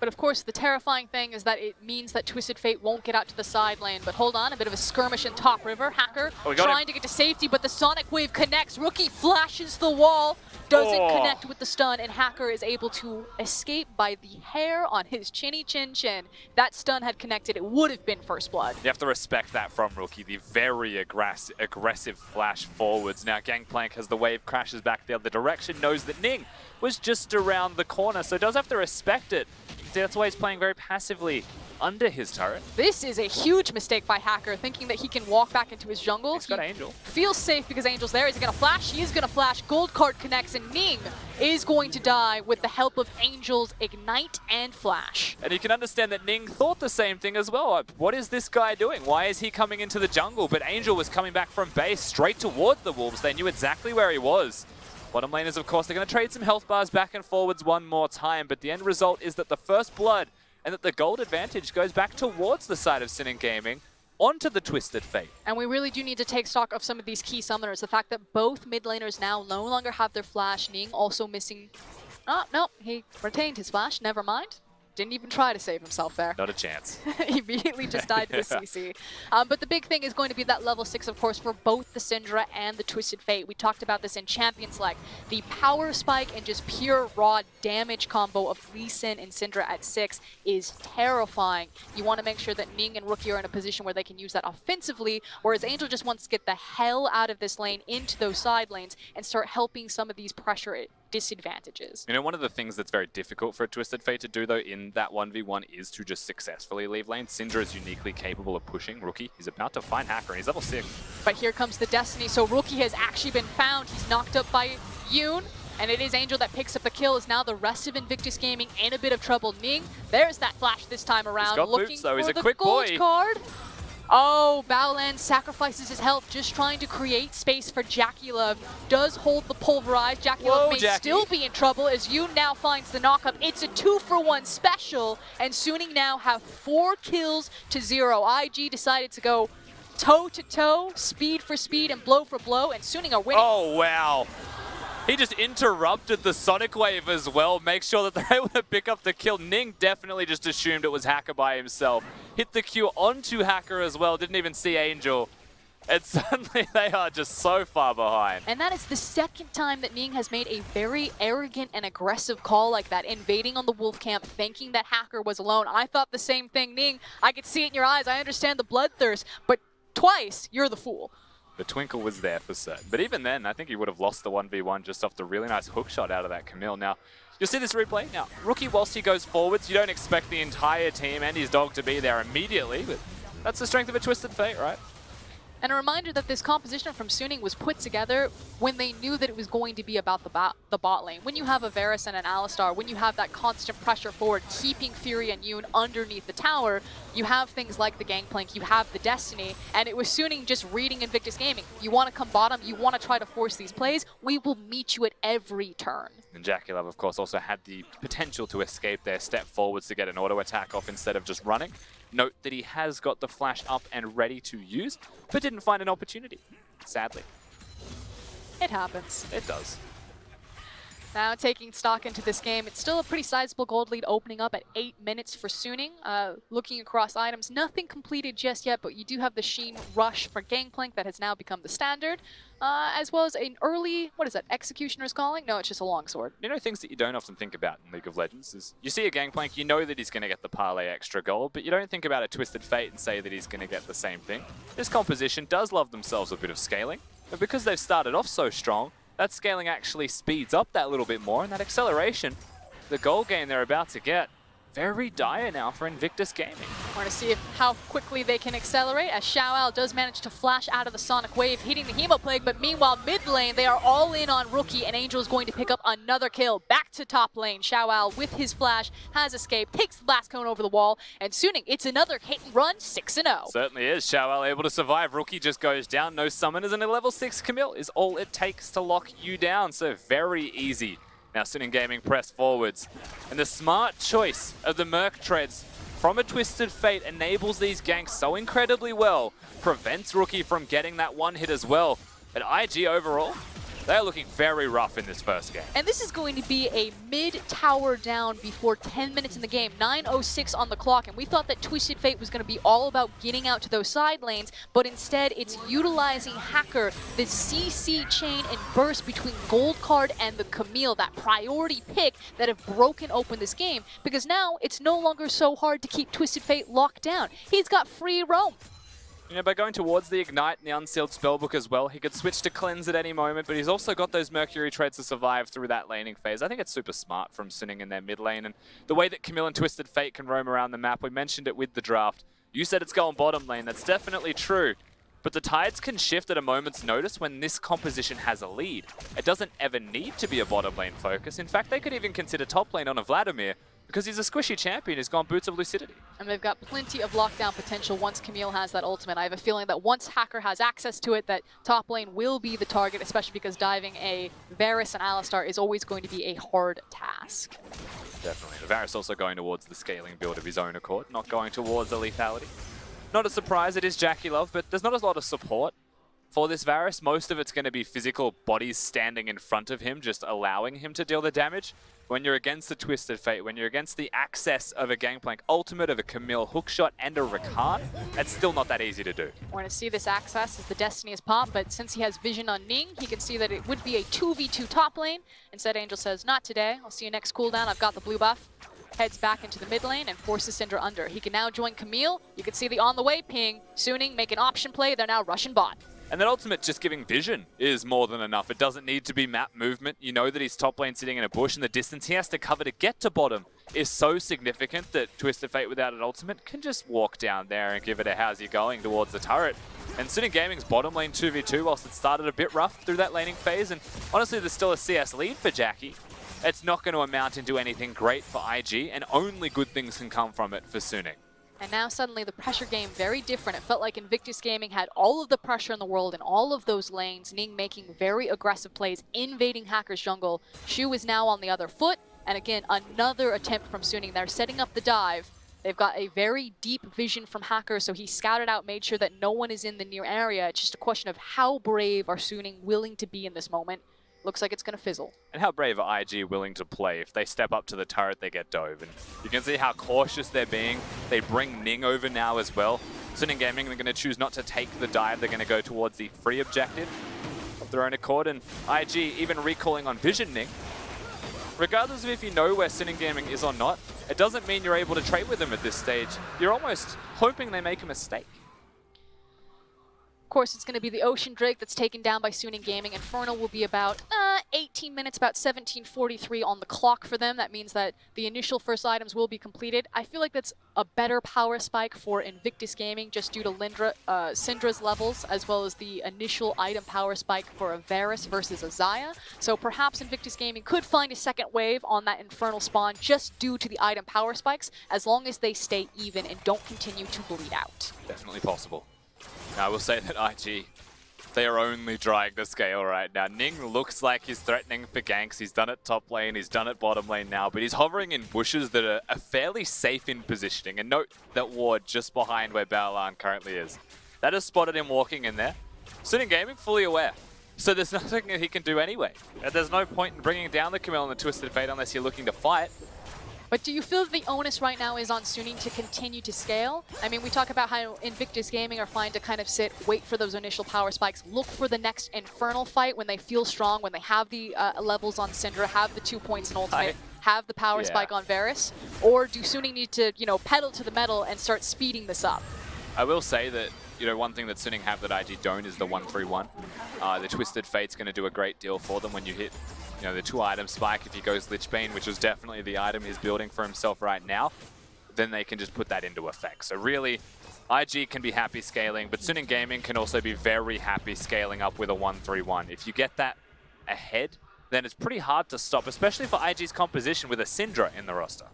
But of course, the terrifying thing is that it means that Twisted Fate won't get out to the side lane. But hold on, a bit of a skirmish in top river. Hacker trying to get to safety, but the Sonic Wave connects. Rookie flashes the wall, doesn't connect with the stun, and Hacker is able to escape by the hair on his chinny chin chin. That stun had connected, it would have been first blood. You have to respect that from Rookie, the very aggressive flash forwards. Now Gangplank, as the wave crashes back the other direction, knows that Ning was just around the corner, so does have to respect it. That's why he's playing very passively under his turret. This is a huge mistake by Hacker, thinking that he can walk back into his jungle. He's got Angel. Feels safe because Angel's there. Is he going to flash? He is going to flash. Gold card connects, and Ning is going to die with the help of Angel's Ignite and Flash. And you can understand that Ning thought the same thing as well. What is this guy doing? Why is he coming into the jungle? But Angel was coming back from base straight towards the Wolves. They knew exactly where he was. Bottom laners, of course, they're going to trade some health bars back and forwards one more time, but the end result is that the first blood and that the gold advantage goes back towards the side of Sinning Gaming onto the Twisted Fate. And we really do need to take stock of some of these key summoners. The fact that both mid laners now no longer have their flash. Ning also missing... Oh, no, he retained his flash. Never mind. Didn't even try to save himself there. Not a chance. He immediately just died to the CC. But the big thing is going to be that level 6, of course, for both the Syndra and the Twisted Fate. We talked about this in Champion Select. The power spike and just pure raw damage combo of Lee Sin and Syndra at 6 is terrifying. You want to make sure that Ning and Rookie are in a position where they can use that offensively, whereas Angel just wants to get the hell out of this lane into those side lanes and start helping some of these pressure disadvantages. You know, one of the things that's very difficult for a Twisted Fate to do, though, in that 1v1 is to just successfully leave lane. Syndra is uniquely capable of pushing. Rookie, he's about to find Hacker, and he's level 6. But here comes the Destiny, so Rookie has actually been found. He's knocked up by Yoon, and it is Angel that picks up the kill. Is now the rest of Invictus Gaming in a bit of trouble. Ning, there's that flash this time around. He's got looking boots, though. He's for a the quick gold boy. card. Oh, Baolan sacrifices his health, just trying to create space for JackeyLove. Does hold the pulverize. JackeyLove may still be in trouble as Yoon now finds the knockup. It's a 2-for-1 special, and Suning now have 4 kills to 0. IG decided to go toe-to-toe, speed for speed, and blow for blow, and Suning are winning. Oh, wow. He just interrupted the Sonic Wave as well. Make sure that they're able to pick up the kill. Ning definitely just assumed it was Hacker by himself. Hit the Q onto Hacker as well. Didn't even see Angel. And suddenly they are just so far behind. And that is the second time that Ning has made a very arrogant and aggressive call like that, invading on the Wolf camp, thinking that Hacker was alone. I thought the same thing, Ning. I could see it in your eyes. I understand the bloodthirst, but twice, you're the fool. The twinkle was there for certain. But even then, I think he would have lost the 1v1 just off the really nice hook shot out of that Camille. Now, you'll see this replay. Now, Rookie, whilst he goes forwards, you don't expect the entire team and his dog to be there immediately, but that's the strength of a Twisted Fate, right? And a reminder that this composition from Suning was put together when they knew that it was going to be about the bot lane. When you have a Varus and an Alistar, when you have that constant pressure forward, keeping Fury and Yoon underneath the tower, you have things like the Gangplank, you have the Destiny, and it was Suning just reading Invictus Gaming. You want to come bottom, you want to try to force these plays, we will meet you at every turn. And JackeyLove, of course, also had the potential to escape their step forwards to get an auto attack off instead of just running. Note that he has got the flash up and ready to use, but didn't find an opportunity, sadly. It happens. It does. Now taking stock into this game, it's still a pretty sizable gold lead opening up at 8 minutes for Suning. Looking across items, nothing completed just yet, but you do have the Sheen Rush for Gangplank that has now become the standard, as well as an early, what is that, Executioner's Calling? No, it's just a longsword. You know, things that you don't often think about in League of Legends is you see a Gangplank, you know that he's going to get the parlay extra gold, but you don't think about a Twisted Fate and say that he's going to get the same thing. This composition does love themselves a bit of scaling, but because they've started off so strong, that scaling actually speeds up that little bit more, and that acceleration, the goal gain they're about to get, very dire now for Invictus Gaming. We're going to see how quickly they can accelerate, as Xiaoao does manage to flash out of the Sonic Wave, hitting the Hemo Plague, but meanwhile, mid lane, they are all in on Rookie, and Angel is going to pick up another kill. Back to top lane, Xiaoao with his flash, has escaped, takes the blast cone over the wall, and Suning, it's another hit and run, 6-0. Certainly is. Xiaoao able to survive. Rookie just goes down, no summoners, and a level 6 Camille is all it takes to lock you down, so very easy. Now Suning Gaming press forwards, and the smart choice of the Merc Treads from a Twisted Fate enables these ganks so incredibly well, prevents Rookie from getting that one hit as well. But IG overall, they're looking very rough in this first game. And this is going to be a mid-tower down before 10 minutes in the game, 9:06 on the clock, and we thought that Twisted Fate was going to be all about getting out to those side lanes, but instead it's utilizing FLICKR, the CC chain and burst between Gold Card and the Camille, that priority pick that have broken open this game, because now it's no longer so hard to keep Twisted Fate locked down. He's got free roam. You know, by going towards the Ignite and the Unsealed Spellbook as well, he could switch to Cleanse at any moment, but he's also got those Mercury Treads to survive through that laning phase. I think it's super smart from Suning in their mid lane, and the way that Camille and Twisted Fate can roam around the map, we mentioned it with the draft. You said it's going bottom lane, that's definitely true, but the tides can shift at a moment's notice when this composition has a lead. It doesn't ever need to be a bottom lane focus. In fact, they could even consider top lane on a Vladimir, because he's a squishy champion, he's gone Boots of Lucidity. And they've got plenty of lockdown potential once Camille has that ultimate. I have a feeling that once FLICKR has access to it, that top lane will be the target, especially because diving a Varus and Alistar is always going to be a hard task. Definitely. The Varus also going towards the scaling build of his own accord, not going towards the lethality. Not a surprise, it is JackeyLove, but there's not a lot of support for this Varus. Most of it's going to be physical bodies standing in front of him, just allowing him to deal the damage. When you're against the Twisted Fate, when you're against the access of a Gangplank ultimate, of a Camille hookshot, and a Rakan, it's still not that easy to do. We're going to see this access as the Destiny is popped, but since he has vision on Ning, he can see that it would be a 2v2 top lane. Instead, Angel says, not today. I'll see you next cooldown. I've got the blue buff. Heads back into the mid lane and forces Syndra under. He can now join Camille. You can see the on the way ping. Suning make an option play. They're now Russian bot. And that ultimate just giving vision is more than enough. It doesn't need to be map movement. You know that he's top lane sitting in a bush, and the distance he has to cover to get to bottom is so significant that Twisted Fate without an ultimate can just walk down there and give it a how's you going towards the turret. And Suning Gaming's bottom lane 2v2, whilst it started a bit rough through that laning phase, and honestly there's still a CS lead for Jackie, it's not going to amount into anything great for IG, and only good things can come from it for Suning. And now suddenly the pressure game very different. It felt like Invictus Gaming had all of the pressure in the world in all of those lanes. Ning making very aggressive plays, invading Hacker's jungle. Shu is now on the other foot. And again, another attempt from Suning. They're setting up the dive. They've got a very deep vision from Hacker, so he scouted out, made sure that no one is in the near area. It's just a question of how brave are Suning willing to be in this moment. Looks like it's going to fizzle. And how brave are IG willing to play? If they step up to the turret, they get dove. And you can see how cautious they're being. They bring Ning over now as well. Suning Gaming, they're going to choose not to take the dive. They're going to go towards the free objective of their own accord. And IG even recalling on Vision Ning. Regardless of if you know where Suning Gaming is or not, it doesn't mean you're able to trade with them at this stage. You're almost hoping they make a mistake. Of course, it's going to be the Ocean Drake that's taken down by Suning Gaming. Infernal will be about 18 minutes, about 17:43 on the clock for them. That means that the initial first items will be completed. I feel like that's a better power spike for Invictus Gaming just due to Syndra's levels, as well as the initial item power spike for a Varus versus a Xayah. So perhaps Invictus Gaming could find a second wave on that Infernal spawn just due to the item power spikes, as long as they stay even and don't continue to bleed out. Definitely possible. Now, I will say that IG, they are only drying the scale right now. Ning looks like he's threatening for ganks. He's done it top lane, he's done it bottom lane now, but he's hovering in bushes that are fairly safe in positioning. And note that ward just behind where Baolan currently is. That has spotted him walking in there. Suning Gaming fully aware. So there's nothing that he can do anyway. There's no point in bringing down the Camille and the Twisted Fate unless you're looking to fight. But do you feel that the onus right now is on Suning to continue to scale? I mean, we talk about how Invictus Gaming are fine to kind of sit, wait for those initial power spikes, look for the next Infernal fight when they feel strong, when they have the levels on Syndra, have the 2 points in Ultimate, have the power spike on Varus? Or do Suning need to, you know, pedal to the metal and start speeding this up? I will say that, you know, one thing that Suning have that IG don't is the 1-3-1. The Twisted Fate's going to do a great deal for them when you hit, you know, the 2-item spike. If he goes Lichbane, which is definitely the item he's building for himself right now, then they can just put that into effect. So really, IG can be happy scaling, but Suning Gaming can also be very happy scaling up with a 1-3-1. If you get that ahead, then it's pretty hard to stop, especially for IG's composition with a Syndra in the roster.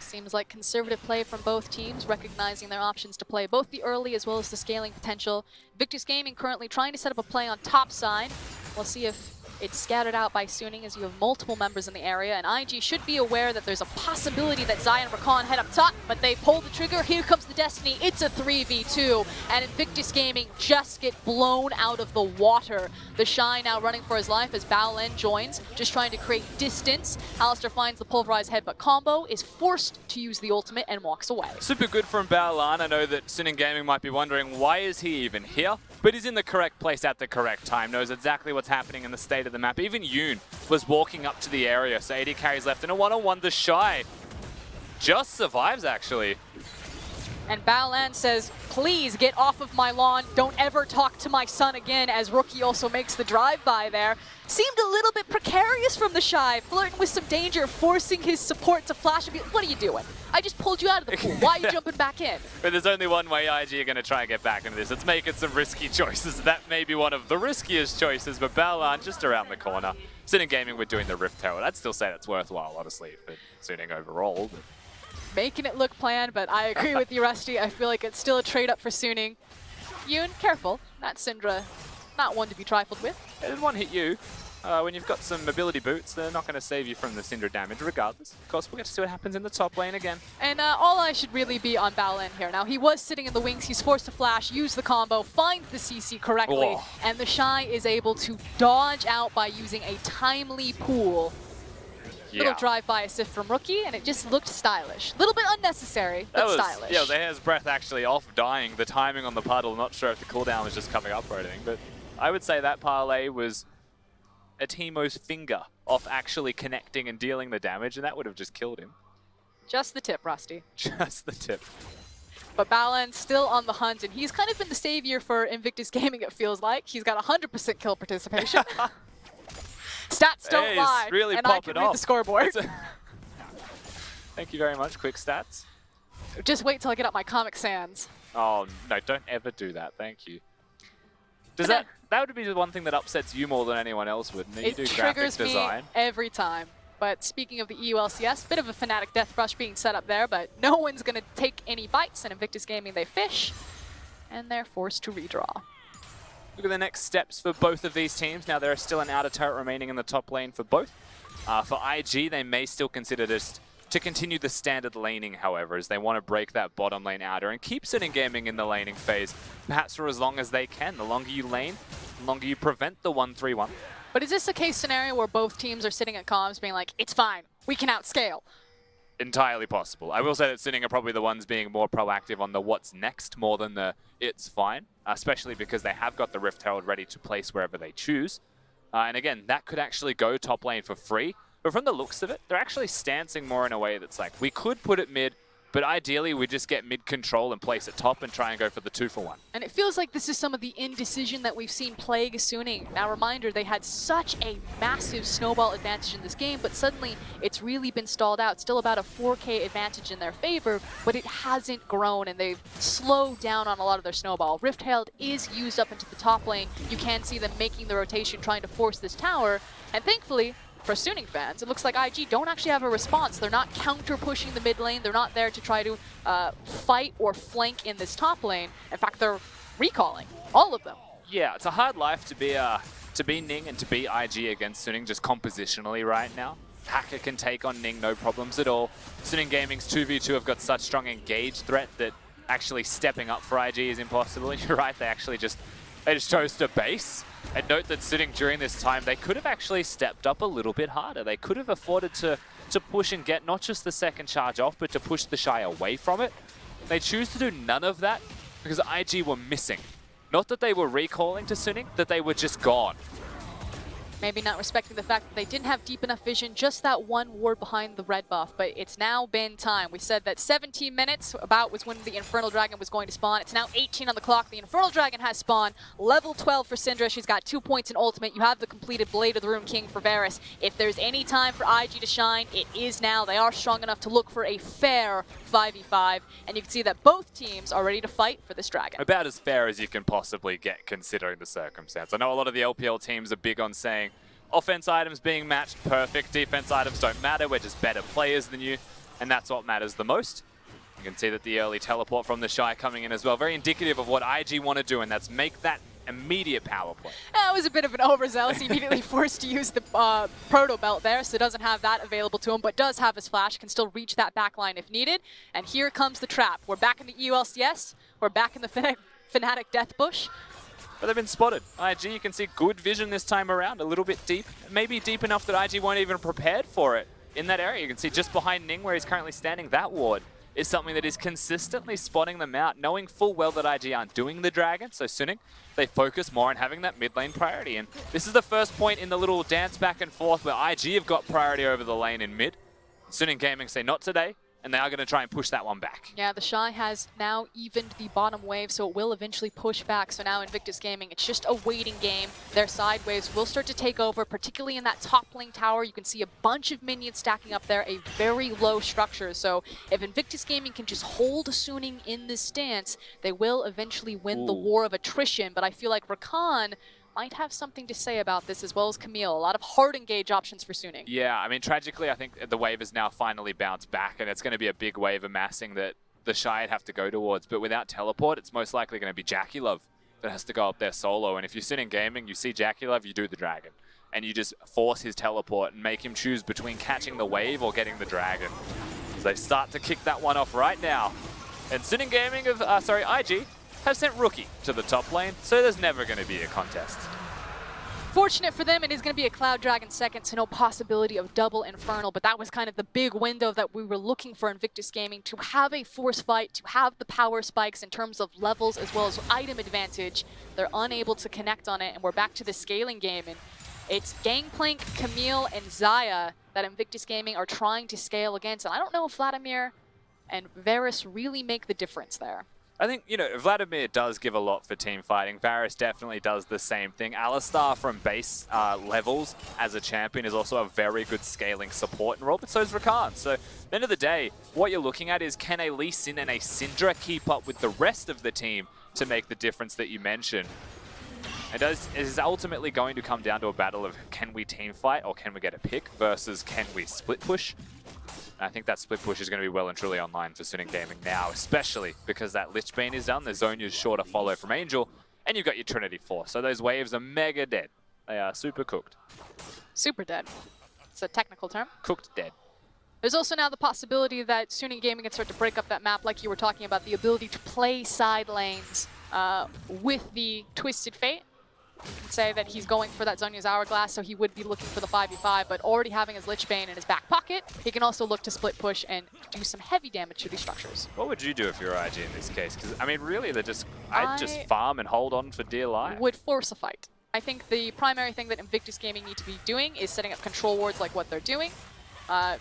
Seems like conservative play from both teams, recognizing their options to play both the early as well as the scaling potential. Invictus Gaming currently trying to set up a play on top side. We'll see if it's scattered out by Suning as you have multiple members in the area, and IG should be aware that there's a possibility that Zion and Rakan head up top, but they pull the trigger. Here comes the Destiny. It's a 3v2, and Invictus Gaming just get blown out of the water. The Shy now running for his life as Baolen joins, just trying to create distance. Alistair finds the pulverized headbutt combo, is forced to use the ultimate, and walks away. Super good from Baolen. I know that Suning Gaming might be wondering, why is he even here? But he's in the correct place at the correct time, knows exactly what's happening in the state of the map. Even Yoon was walking up to the area, so 80 carries left in a one-on-one. The Shy just survives, actually. And Baolen says, please get off of my lawn. Don't ever talk to my son again, as Rookie also makes the drive-by there. Seemed a little bit precarious from the Shy, flirting with some danger, forcing his support to flash and be like, what are you doing? I just pulled you out of the pool. Why are you jumping back in? But there's only one way IG are going to try and get back into this. It's making some risky choices. That may be one of the riskiest choices, but Baolen just around the corner. Suning Gaming were doing the Rift Herald. I'd still say that's worthwhile, honestly, for Suning overall. But making it look planned, but I agree with you, Rusty. I feel like it's still a trade-up for Suning. Yoon, careful. That Syndra, not one to be trifled with. It didn't one hit you. When you've got some mobility boots, they're not going to save you from the Syndra damage regardless. Of course, we'll get to see what happens in the top lane again. And all eyes should really be on Baolen here. Now, he was sitting in the wings. He's forced to flash, use the combo, finds the CC correctly, and the Shy is able to dodge out by using a timely pool. Little drive-by assist from Rookie, and it just looked stylish. A little bit unnecessary, but stylish. Yeah, the hair's breath actually off dying. The timing on the puddle, not sure if the cooldown was just coming up or anything, but I would say that parlay was a Teemo's finger off actually connecting and dealing the damage, and that would have just killed him. Just the tip, Rusty. Just the tip. But Baolen still on the hunt, and he's kind of been the savior for Invictus Gaming, it feels like. He's got 100% kill participation. Stats don't lie, really and I can read the scoreboard. Thank you very much, quick stats. Just wait till I get up my Comic Sans. Oh, no, don't ever do that, thank you. Does that would be the one thing that upsets you more than anyone else would, and you do graphic design. Me every time. But speaking of the EULCS, bit of a Fnatic Death Rush being set up there, but no one's going to take any bites, and Invictus Gaming, they fish, and they're forced to redraw. Look at the next steps for both of these teams. Now, there is still an outer turret remaining in the top lane for both. For IG, they may still consider this to continue the standard laning, however, as they want to break that bottom lane outer and keep Suning Gaming in the laning phase, perhaps for as long as they can. The longer you lane, the longer you prevent the 1-3-1. But is this a case scenario where both teams are sitting at comms being like, it's fine, we can outscale? Entirely possible. I will say that Suning are probably the ones being more proactive on the what's next more than the it's fine, especially because they have got the Rift Herald ready to place wherever they choose. And again, that could actually go top lane for free. But from the looks of it, they're actually stancing more in a way that's like, we could put it mid, but ideally we just get mid control and place it top and try and go for the 2-for-1. And it feels like this is some of the indecision that we've seen plague Suning. Now, reminder, they had such a massive snowball advantage in this game, but suddenly it's really been stalled out. Still about a 4K advantage in their favor, but it hasn't grown, and they've slowed down on a lot of their snowball. Rift Herald is used up into the top lane. You can see them making the rotation, trying to force this tower, and thankfully, for Suning fans, it looks like IG don't actually have a response. They're not counter-pushing the mid lane. They're not there to try to fight or flank in this top lane. In fact, they're recalling all of them. Yeah, it's a hard life to be Ning and to be IG against Suning just compositionally right now. Hacker can take on Ning, no problems at all. Suning Gaming's 2v2 have got such strong engage threat that actually stepping up for IG is impossible. And you're right, they actually just They just chose to base. And note that sitting during this time, they could have actually stepped up a little bit harder. They could have afforded to push and get not just the second charge off, but to push the Shy away from it. They choose to do none of that because IG were missing. Not that they were recalling to Suning, that they were just gone. Maybe not respecting the fact that they didn't have deep enough vision, just that one ward behind the red buff, but it's now been time. We said that 17 minutes about was when the Infernal Dragon was going to spawn. It's now 18 on the clock. The Infernal Dragon has spawned. Level 12 for Syndra. She's got 2 points in ultimate. You have the completed Blade of the Rune King for Varus. If there's any time for IG to shine, it is now. They are strong enough to look for a fair 5v5, and you can see that both teams are ready to fight for this dragon. About as fair as you can possibly get, considering the circumstance. I know a lot of the LPL teams are big on saying, offense items being matched perfect, defense items don't matter, we're just better players than you, and that's what matters the most. You can see that the early teleport from the Shy coming in as well, very indicative of what IG want to do, and that's make that immediate power play. That was a bit of an overzealous. He immediately forced to use the proto belt there, so doesn't have that available to him, but does have his flash, can still reach that back line if needed. And here comes the trap. We're back in the EULCS, we're back in the Fnatic Death Bush. But they've been spotted. IG, you can see good vision this time around, a little bit deep. Maybe deep enough that IG weren't even prepared for it in that area. You can see just behind Ning, where he's currently standing, that ward is something that is consistently spotting them out, knowing full well that IG aren't doing the dragon. So Suning, they focus more on having that mid lane priority. And this is the first point in the little dance back and forth where IG have got priority over the lane in mid. Suning Gaming say not today, and they are going to try and push that one back. Yeah, the Shy has now evened the bottom wave, so it will eventually push back. So now Invictus Gaming, it's just a waiting game. Their side waves will start to take over, particularly in that top lane tower. You can see a bunch of minions stacking up there, a very low structure. So if Invictus Gaming can just hold Suning in this stance, they will eventually win the war of attrition. But I feel like Rakan might have something to say about this, as well as Camille. A lot of hard engage options for Suning. Yeah, I mean, tragically, I think the wave has now finally bounced back, and it's going to be a big wave amassing that the Shy have to go towards. But without teleport, it's most likely going to be JackeyLove that has to go up there solo. And if you're sitting gaming, you see JackeyLove, you do the dragon. And you just force his teleport and make him choose between catching the wave or getting the dragon. As they start to kick that one off right now. And Sitting Gaming of, IG, have sent Rookie to the top lane, so there's never going to be a contest. Fortunate for them, it is going to be a Cloud Dragon second, so no possibility of double Infernal, but that was kind of the big window that we were looking for Invictus Gaming, to have a force fight, to have the power spikes in terms of levels as well as item advantage. They're unable to connect on it, and we're back to the scaling game, and it's Gangplank, Camille, and Xayah that Invictus Gaming are trying to scale against, and I don't know if Vladimir and Varus really make the difference there. I think, you know, Vladimir does give a lot for team fighting. Varus definitely does the same thing. Alistar from base levels as a champion is also a very good scaling support and role, but so is Rakan. So at the end of the day, what you're looking at is, can a Lee Sin and a Syndra keep up with the rest of the team to make the difference that you mentioned? It is ultimately going to come down to a battle of, can we team fight or can we get a pick versus can we split push? I think that split push is going to be well and truly online for Suning Gaming now, especially because that Lich Bane is done. The Zonya's sure to follow from Angel, and you've got your Trinity Force. So those waves are mega dead. They are super cooked. Super dead. It's a technical term. Cooked dead. There's also now the possibility that Suning Gaming can start to break up that map, like you were talking about, the ability to play side lanes with the Twisted Fate. You can say that he's going for that Zonya's Hourglass, so he would be looking for the 5v5, but already having his Lich Bane in his back pocket, he can also look to split push and do some heavy damage to these structures. What would you do if you're IG in this case? Because, I mean, really, I'd just farm and hold on for dear life. Would force a fight. I think the primary thing that Invictus Gaming need to be doing is setting up control wards like what they're doing,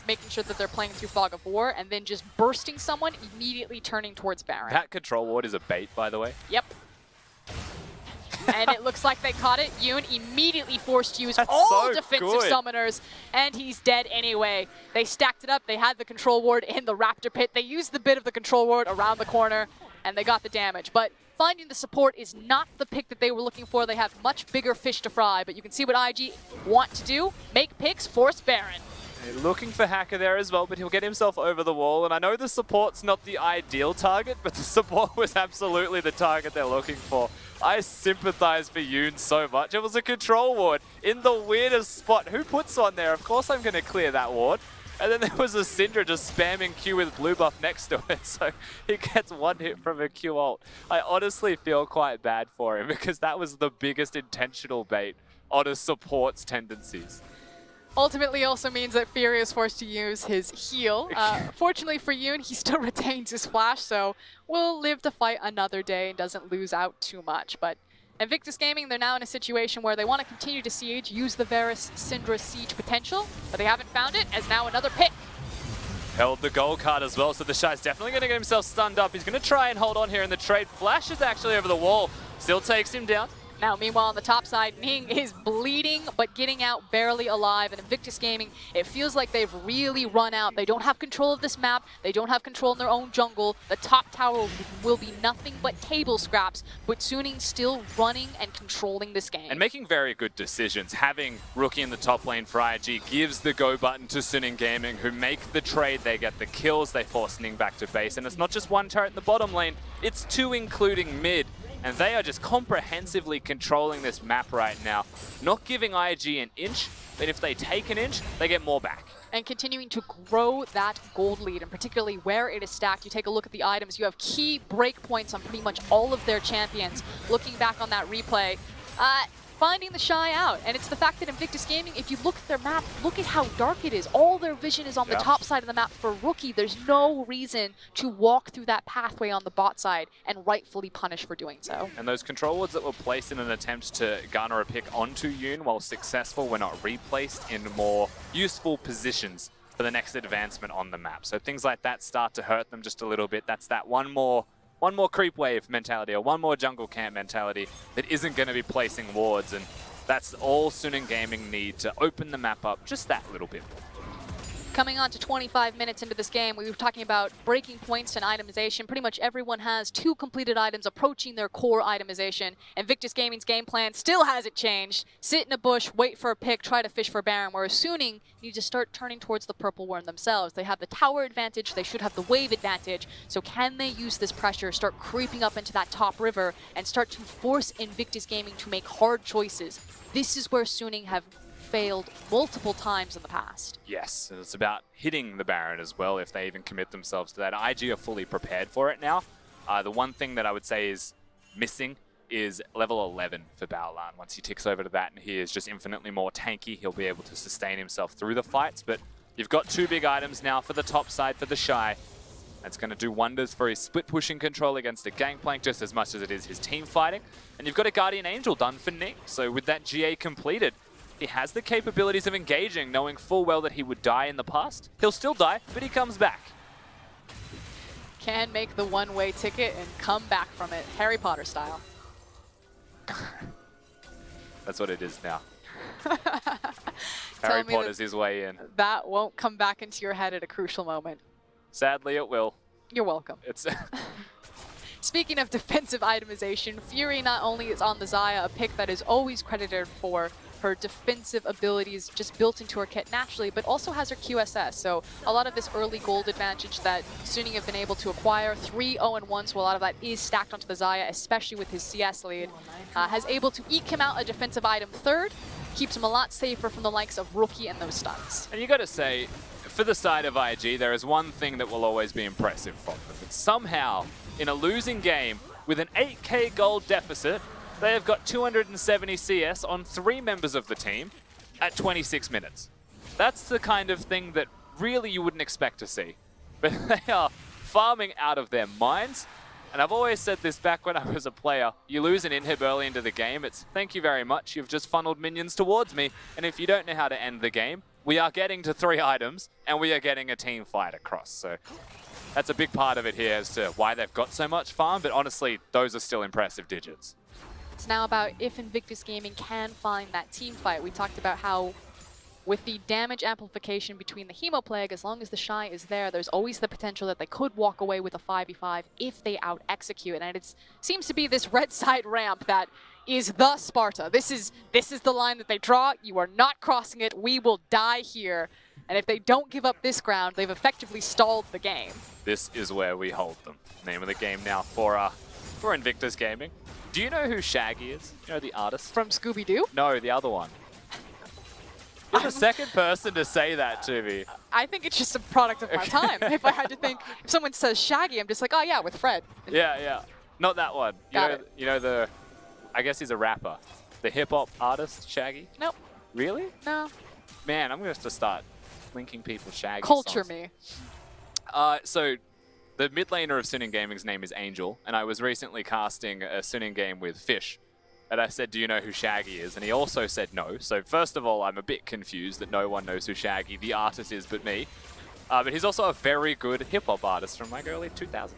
making sure that they're playing through Fog of War, and then just bursting someone, immediately turning towards Baron. That control ward is a bait, by the way. Yep. And it looks like they caught it. Yoon immediately forced to use all defensive summoners, and he's dead anyway. They stacked it up. They had the control ward in the Raptor Pit. They used the bit of the control ward around the corner, and they got the damage. But finding the support is not the pick that they were looking for. They have much bigger fish to fry, but you can see what IG want to do. Make picks, force Baron. Looking for Hacker there as well, but he'll get himself over the wall. And I know the support's not the ideal target, but the support was absolutely the target they're looking for. I sympathize for Yoon so much. It was a control ward in the weirdest spot. Who puts one there? Of course I'm going to clear that ward. And then there was a Syndra just spamming Q with blue buff next to it, so he gets one hit from a Q ult. I honestly feel quite bad for him because that was the biggest intentional bait on a support's tendencies. Ultimately also means that Fury is forced to use his heal. Fortunately for Yoon, he still retains his flash, so will live to fight another day and doesn't lose out too much. But Invictus Gaming, they're now in a situation where they want to continue to siege, use the Varus Syndra siege potential, but they haven't found it, as now another pick. Held the gold card as well, so the Shy's definitely going to get himself stunned up. He's going to try and hold on here in the trade. Flash is actually over the wall, still takes him down. Now, meanwhile, on the top side, Ning is bleeding, but getting out barely alive. And Invictus Gaming, it feels like they've really run out. They don't have control of this map. They don't have control in their own jungle. The top tower will be nothing but table scraps, but Suning still running and controlling this game. And making very good decisions. Having Rookie in the top lane for IG gives the go button to Suning Gaming, who make the trade. They get the kills. They force Ning back to base. And it's not just one turret in the bottom lane. It's two, including mid. And they are just comprehensively controlling this map right now. Not giving IG an inch, but if they take an inch, they get more back. And continuing to grow that gold lead, and particularly where it is stacked. You take a look at the items, you have key breakpoints on pretty much all of their champions. Looking back on that replay, finding the Shy out. And it's the fact that Invictus Gaming, if you look at their map, look at how dark it is. All their vision is on the top side of the map for Rookie. There's no reason to walk through that pathway on the bot side and rightfully punish for doing so. And those control wards that were placed in an attempt to garner a pick onto Yoon, while successful, were not replaced in more useful positions for the next advancement on the map. So things like that start to hurt them just a little bit. That's that one more creep wave mentality, or one more jungle camp mentality that isn't going to be placing wards, and that's all Suning Gaming need to open the map up just that little bit. Coming on to 25 minutes into this game, we were talking about breaking points and itemization. Pretty much everyone has 2 completed items approaching their core itemization. Invictus Gaming's game plan still hasn't changed. Sit in a bush, wait for a pick, try to fish for Baron, whereas Suning need to start turning towards the purple worm themselves. They have the tower advantage, they should have the wave advantage, so can they use this pressure, start creeping up into that top river, and start to force Invictus Gaming to make hard choices? This is where Suning have failed multiple times in the past. Yes, and it's about hitting the Baron as well if they even commit themselves to that. IG are fully prepared for it now. The one thing that I would say is missing is level 11 for Baolan. Once he ticks over to that, and he is just infinitely more tanky, he'll be able to sustain himself through the fights. But you've got 2 big items now for the top side for the Shy. That's going to do wonders for his split pushing control against a Gangplank just as much as it is his team fighting. And you've got a Guardian Angel done for Ning. So with that GA completed, he has the capabilities of engaging, knowing full well that he would die in the past. He'll still die, but he comes back. Can make the one-way ticket and come back from it, Harry Potter style. That's what it is now. Harry Potter's his way in. That won't come back into your head at a crucial moment. Sadly, it will. You're welcome. It's Speaking of defensive itemization, Fury not only is on the Xayah, a pick that is always credited for her defensive abilities just built into her kit naturally, but also has her QSS. So a lot of this early gold advantage that Suning have been able to acquire, 3-0-1, so a lot of that is stacked onto the Xayah, especially with his CS lead, has able to eke him out a defensive item third, keeps him a lot safer from the likes of Rookie and those stuns. And you got to say, for the side of IG, there is one thing that will always be impressive from them. It's somehow, in a losing game, with an 8k gold deficit, they have got 270 CS on 3 members of the team at 26 minutes. That's the kind of thing that really you wouldn't expect to see. But they are farming out of their minds. And I've always said this back when I was a player. You lose an inhib early into the game, it's thank you very much, you've just funneled minions towards me. And if you don't know how to end the game, we are getting to 3 items and we are getting a team fight across. So that's a big part of it here as to why they've got so much farm. But honestly, those are still impressive digits. It's now about if Invictus Gaming can find that team fight. We talked about how with the damage amplification between the Hemoplague, as long as the Shy is there, there's always the potential that they could walk away with a 5v5 if they out-execute. And it seems to be this red side ramp that is the Sparta. This is the line that they draw. You are not crossing it. We will die here. And if they don't give up this ground, they've effectively stalled the game. This is where we hold them. Name of the game now for Invictus Gaming. Do you know who Shaggy is? You know the artist? From Scooby-Doo? No, the other one. You're the second person to say that to me. I think it's just a product of my time. If I had to think, if someone says Shaggy, I'm just like, oh yeah, with Fred. Yeah. Not that one. Got it. You know the, I guess he's a rapper. The hip-hop artist, Shaggy? Nope. Really? No. Man, I'm going to have to start linking people Shaggy Culture songs. me. So the mid laner of Suning Gaming's name is Angel, and I was recently casting a Suning game with Fish. And I said, do you know who Shaggy is? And he also said no. So first of all, I'm a bit confused that no one knows who Shaggy, the artist, is but me. But he's also a very good hip-hop artist from like early 2000s.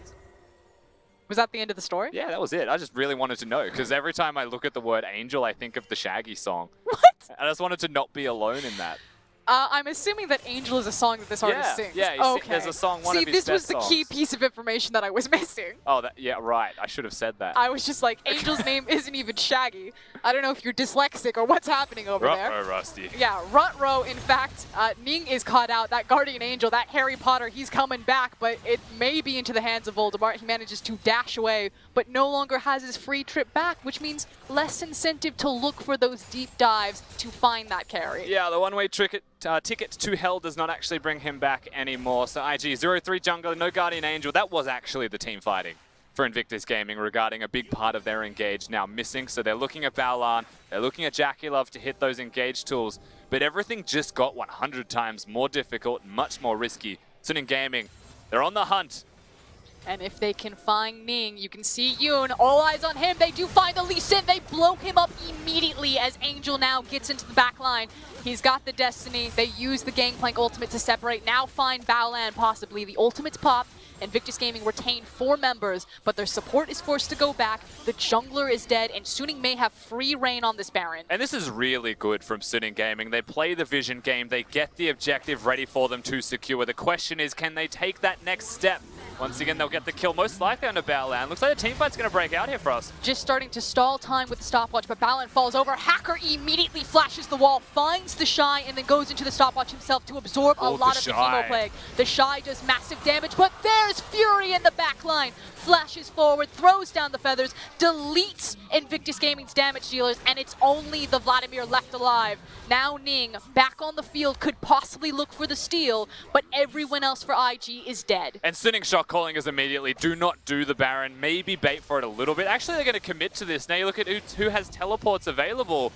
Was that the end of the story? Yeah, that was it. I just really wanted to know, because every time I look at the word Angel, I think of the Shaggy song. What? I just wanted to not be alone in that. I'm assuming that Angel is a song that this artist sings. Yeah, okay. there's a song, one of his this was best the key songs. piece of information that I was missing. Oh, yeah, right. I should have said that. I was just like, Angel's name isn't even Shaggy. I don't know if you're dyslexic or what's happening over there. Ruh-roh, Rusty. Yeah, Ruh-roh. In fact, Ning is caught out. That Guardian Angel, that Harry Potter, he's coming back, but it may be into the hands of Voldemort. He manages to dash away, but no longer has his free trip back, which means less incentive to look for those deep dives to find that carry. Yeah, the one-way ticket to hell does not actually bring him back anymore. So IG 0-3 jungler, no Guardian Angel. That was actually the team fighting for Invictus Gaming regarding a big part of their engage now missing. So they're looking at Baolan, they're looking at JackeyLove to hit those engage tools, but everything just got 100 times more difficult, much more risky. Suning Gaming, they're on the hunt. And if they can find Ning, you can see Yoon, all eyes on him. They do find the Lee Sin. They blow him up immediately as Angel now gets into the back line. He's got the Destiny. They use the Gangplank ultimate to separate. Now find Baolan possibly. The ultimates pop. Invictus Gaming retained 4 members, but their support is forced to go back. The jungler is dead, and Suning may have free reign on this Baron. And this is really good from Suning Gaming. They play the vision game. They get the objective ready for them to secure. The question is, can they take that next step? Once again, they'll get the kill, most likely on the Baolan. Looks like the teamfight's going to break out here for us. Just starting to stall time with the stopwatch, but Baolan falls over. Hacker immediately flashes the wall, finds the Shy, and then goes into the stopwatch himself to absorb a lot of the Chemo Plague. The Shy does massive damage, but there's Fury in the backline. Flashes forward, throws down the feathers, deletes Invictus Gaming's damage dealers, and it's only the Vladimir left alive. Now Ning, back on the field, could possibly look for the steal, but everyone else for IG is dead. And Suning shot calling is immediately, do not do the Baron, maybe bait for it a little bit. Actually, they're going to commit to this. Now you look at who has teleports available.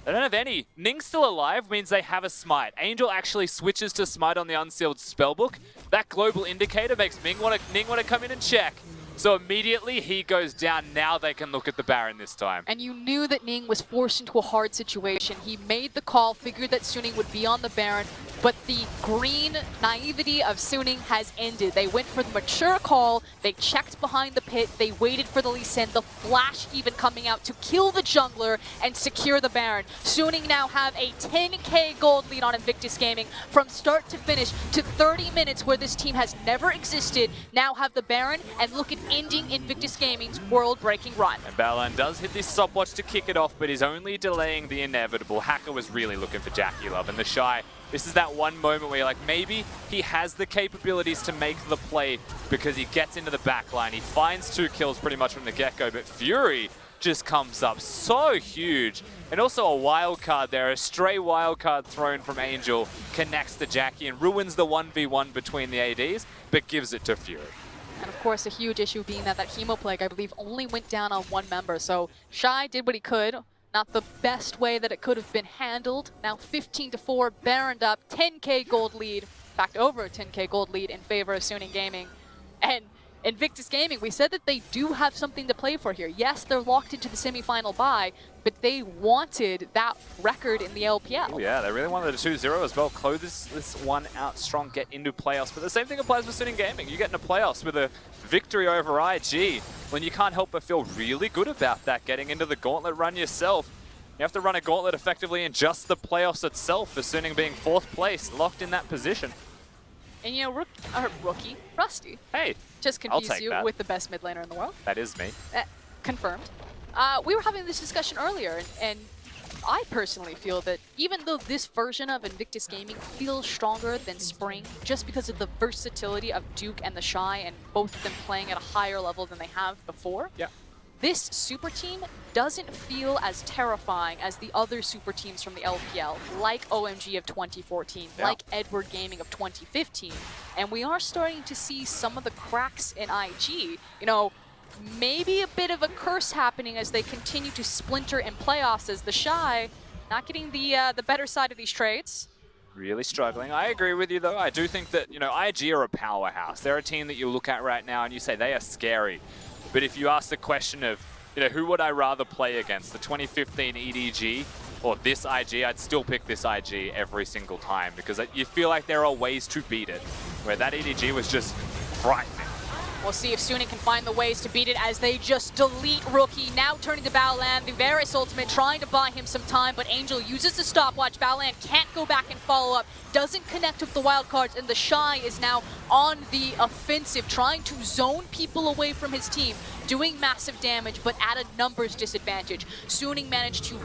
They don't have any. Ning's still alive, means they have a smite. Angel actually switches to smite on the unsealed spellbook. That global indicator makes Ning want to come in and check. So immediately he goes down. Now they can look at the Baron this time. And you knew that Ning was forced into a hard situation. He made the call, figured that Suning would be on the Baron, but the green naivety of Suning has ended. They went for the mature call, they checked behind the pit, they waited for the Lee Sin, the flash even coming out to kill the jungler and secure the Baron. Suning now have a 10k gold lead on Invictus Gaming from start to finish to 30 minutes where this team has never existed. Now have the Baron and look at ending Invictus Gaming's world-breaking run. And Baolan does hit this stopwatch to kick it off, but he's only delaying the inevitable. Hacker was really looking for JackeyLove, and the Shy, this is that one moment where you're like, maybe he has the capabilities to make the play because he gets into the back line. He finds 2 kills pretty much from the get-go, but Fury just comes up so huge. And also a wild card there, a stray wild card thrown from Angel connects the Jackie and ruins the 1v1 between the ADs, but gives it to Fury. And of course, a huge issue being that Chemo Plague, I believe, only went down on 1 member. So Shy did what he could. Not the best way that it could have been handled. Now 15-4, Baroned up, 10k gold lead. In fact, over a 10k gold lead in favor of Suning Gaming. And Invictus Gaming, we said that they do have something to play for here. Yes, they're locked into the semifinal bye, but they wanted that record in the LPL. Oh yeah, they really wanted a 2-0 as well. Close this one out strong, get into playoffs. But the same thing applies for Suning Gaming. You get into playoffs with a victory over IG, when you can't help but feel really good about that, getting into the gauntlet run yourself. You have to run a gauntlet effectively in just the playoffs itself, for Suning being 4th place, locked in that position. And you know, rookie, Rusty. Hey, Just confuse you that. with the best mid laner in the world. That is me. Confirmed. We were having this discussion earlier, and I personally feel that even though this version of Invictus Gaming feels stronger than Spring, just because of the versatility of Duke and the Shy, and both of them playing at a higher level than they have before, Yeah. this super team doesn't feel as terrifying as the other super teams from the LPL, like OMG of 2014, like Edward Gaming of 2015. And we are starting to see some of the cracks in IG. You know, maybe a bit of a curse happening as they continue to splinter in playoffs, as the Shy not getting the better side of these trades. Really struggling. I agree with you, though. I do think that, you know, IG are a powerhouse. They're a team that you look at right now and you say they are scary. But if you ask the question of, you know, who would I rather play against, the 2015 EDG or this IG, I'd still pick this IG every single time because you feel like there are ways to beat it, where that EDG was just frightening. We'll see if Suning can find the ways to beat it as they just delete Rookie. Now turning to Baolan, the Varus ultimate trying to buy him some time, but Angel uses the stopwatch. Baolan can't go back and follow up, doesn't connect with the wild cards, and the Shy is now on the offensive, trying to zone people away from his team, doing massive damage, but at a numbers disadvantage. Suning managed to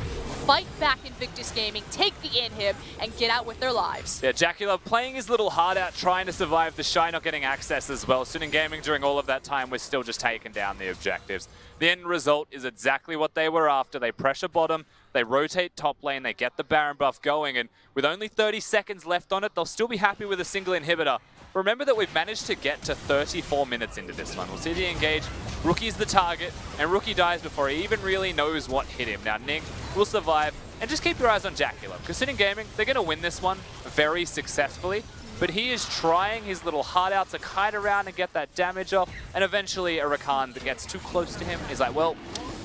fight back Invictus Gaming, take the inhib, and get out with their lives. Yeah, JackeyLove playing his little heart out, trying to survive the Shy not getting access as well. Suning Gaming during all of that time was still just taking down the objectives. The end result is exactly what they were after. They pressure bottom, they rotate top lane, they get the Baron buff going, and with only 30 seconds left on it, they'll still be happy with a single inhibitor. Remember that we've managed to get to 34 minutes into this one. We'll see the engage. Rookie's the target, and Rookie dies before he even really knows what hit him. Now, Ning will survive, and just keep your eyes on JackeyLove, because Sitting Gaming, they're going to win this one very successfully, but he is trying his little heart out to kite around and get that damage off, and eventually a Rakan that gets too close to him is like, well,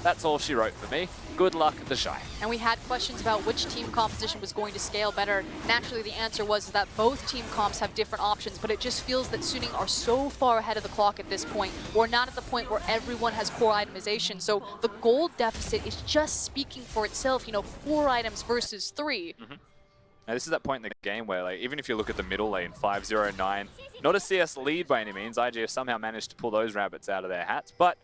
that's all she wrote for me. Good luck, the Shy. And we had questions about which team composition was going to scale better. Naturally, the answer was that both team comps have different options, but it just feels that Suning are so far ahead of the clock at this point. We're not at the point where everyone has core itemization, so the gold deficit is just speaking for itself, you know, 4 items versus 3. Now, this is that point in the game where, like, even if you look at the middle lane, 5-0-9, not a CS lead by any means. IG have somehow managed to pull those rabbits out of their hats, but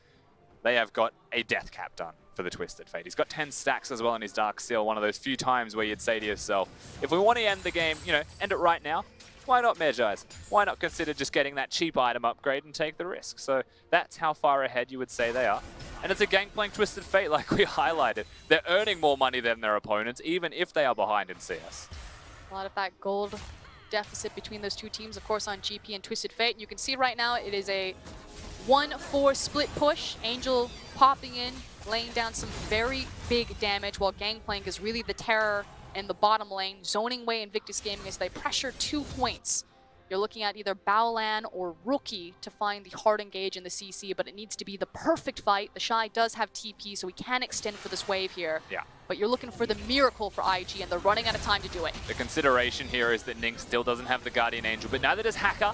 they have got a death cap done for the Twisted Fate. He's got 10 stacks as well in his Dark Seal, one of those few times where you'd say to yourself, if we want to end the game, you know, end it right now, why not Medjai's? Why not consider just getting that cheap item upgrade and take the risk? So that's how far ahead you would say they are. And it's a Gangplank Twisted Fate like we highlighted. They're earning more money than their opponents, even if they are behind in CS. A lot of that gold deficit between those two teams, of course, on GP and Twisted Fate. You can see right now it is a 1-4 split push. Angel popping in, laying down some very big damage, while Gangplank is really the terror in the bottom lane, zoning away Invictus Gaming as they pressure 2 points. You're looking at either Baolan or Rookie to find the hard engage in the CC, but it needs to be the perfect fight. The Shy does have TP, so we can extend for this wave here. Yeah. But you're looking for the miracle for IG, and they're running out of time to do it. The consideration here is that Ning still doesn't have the Guardian Angel, but neither does Hacker.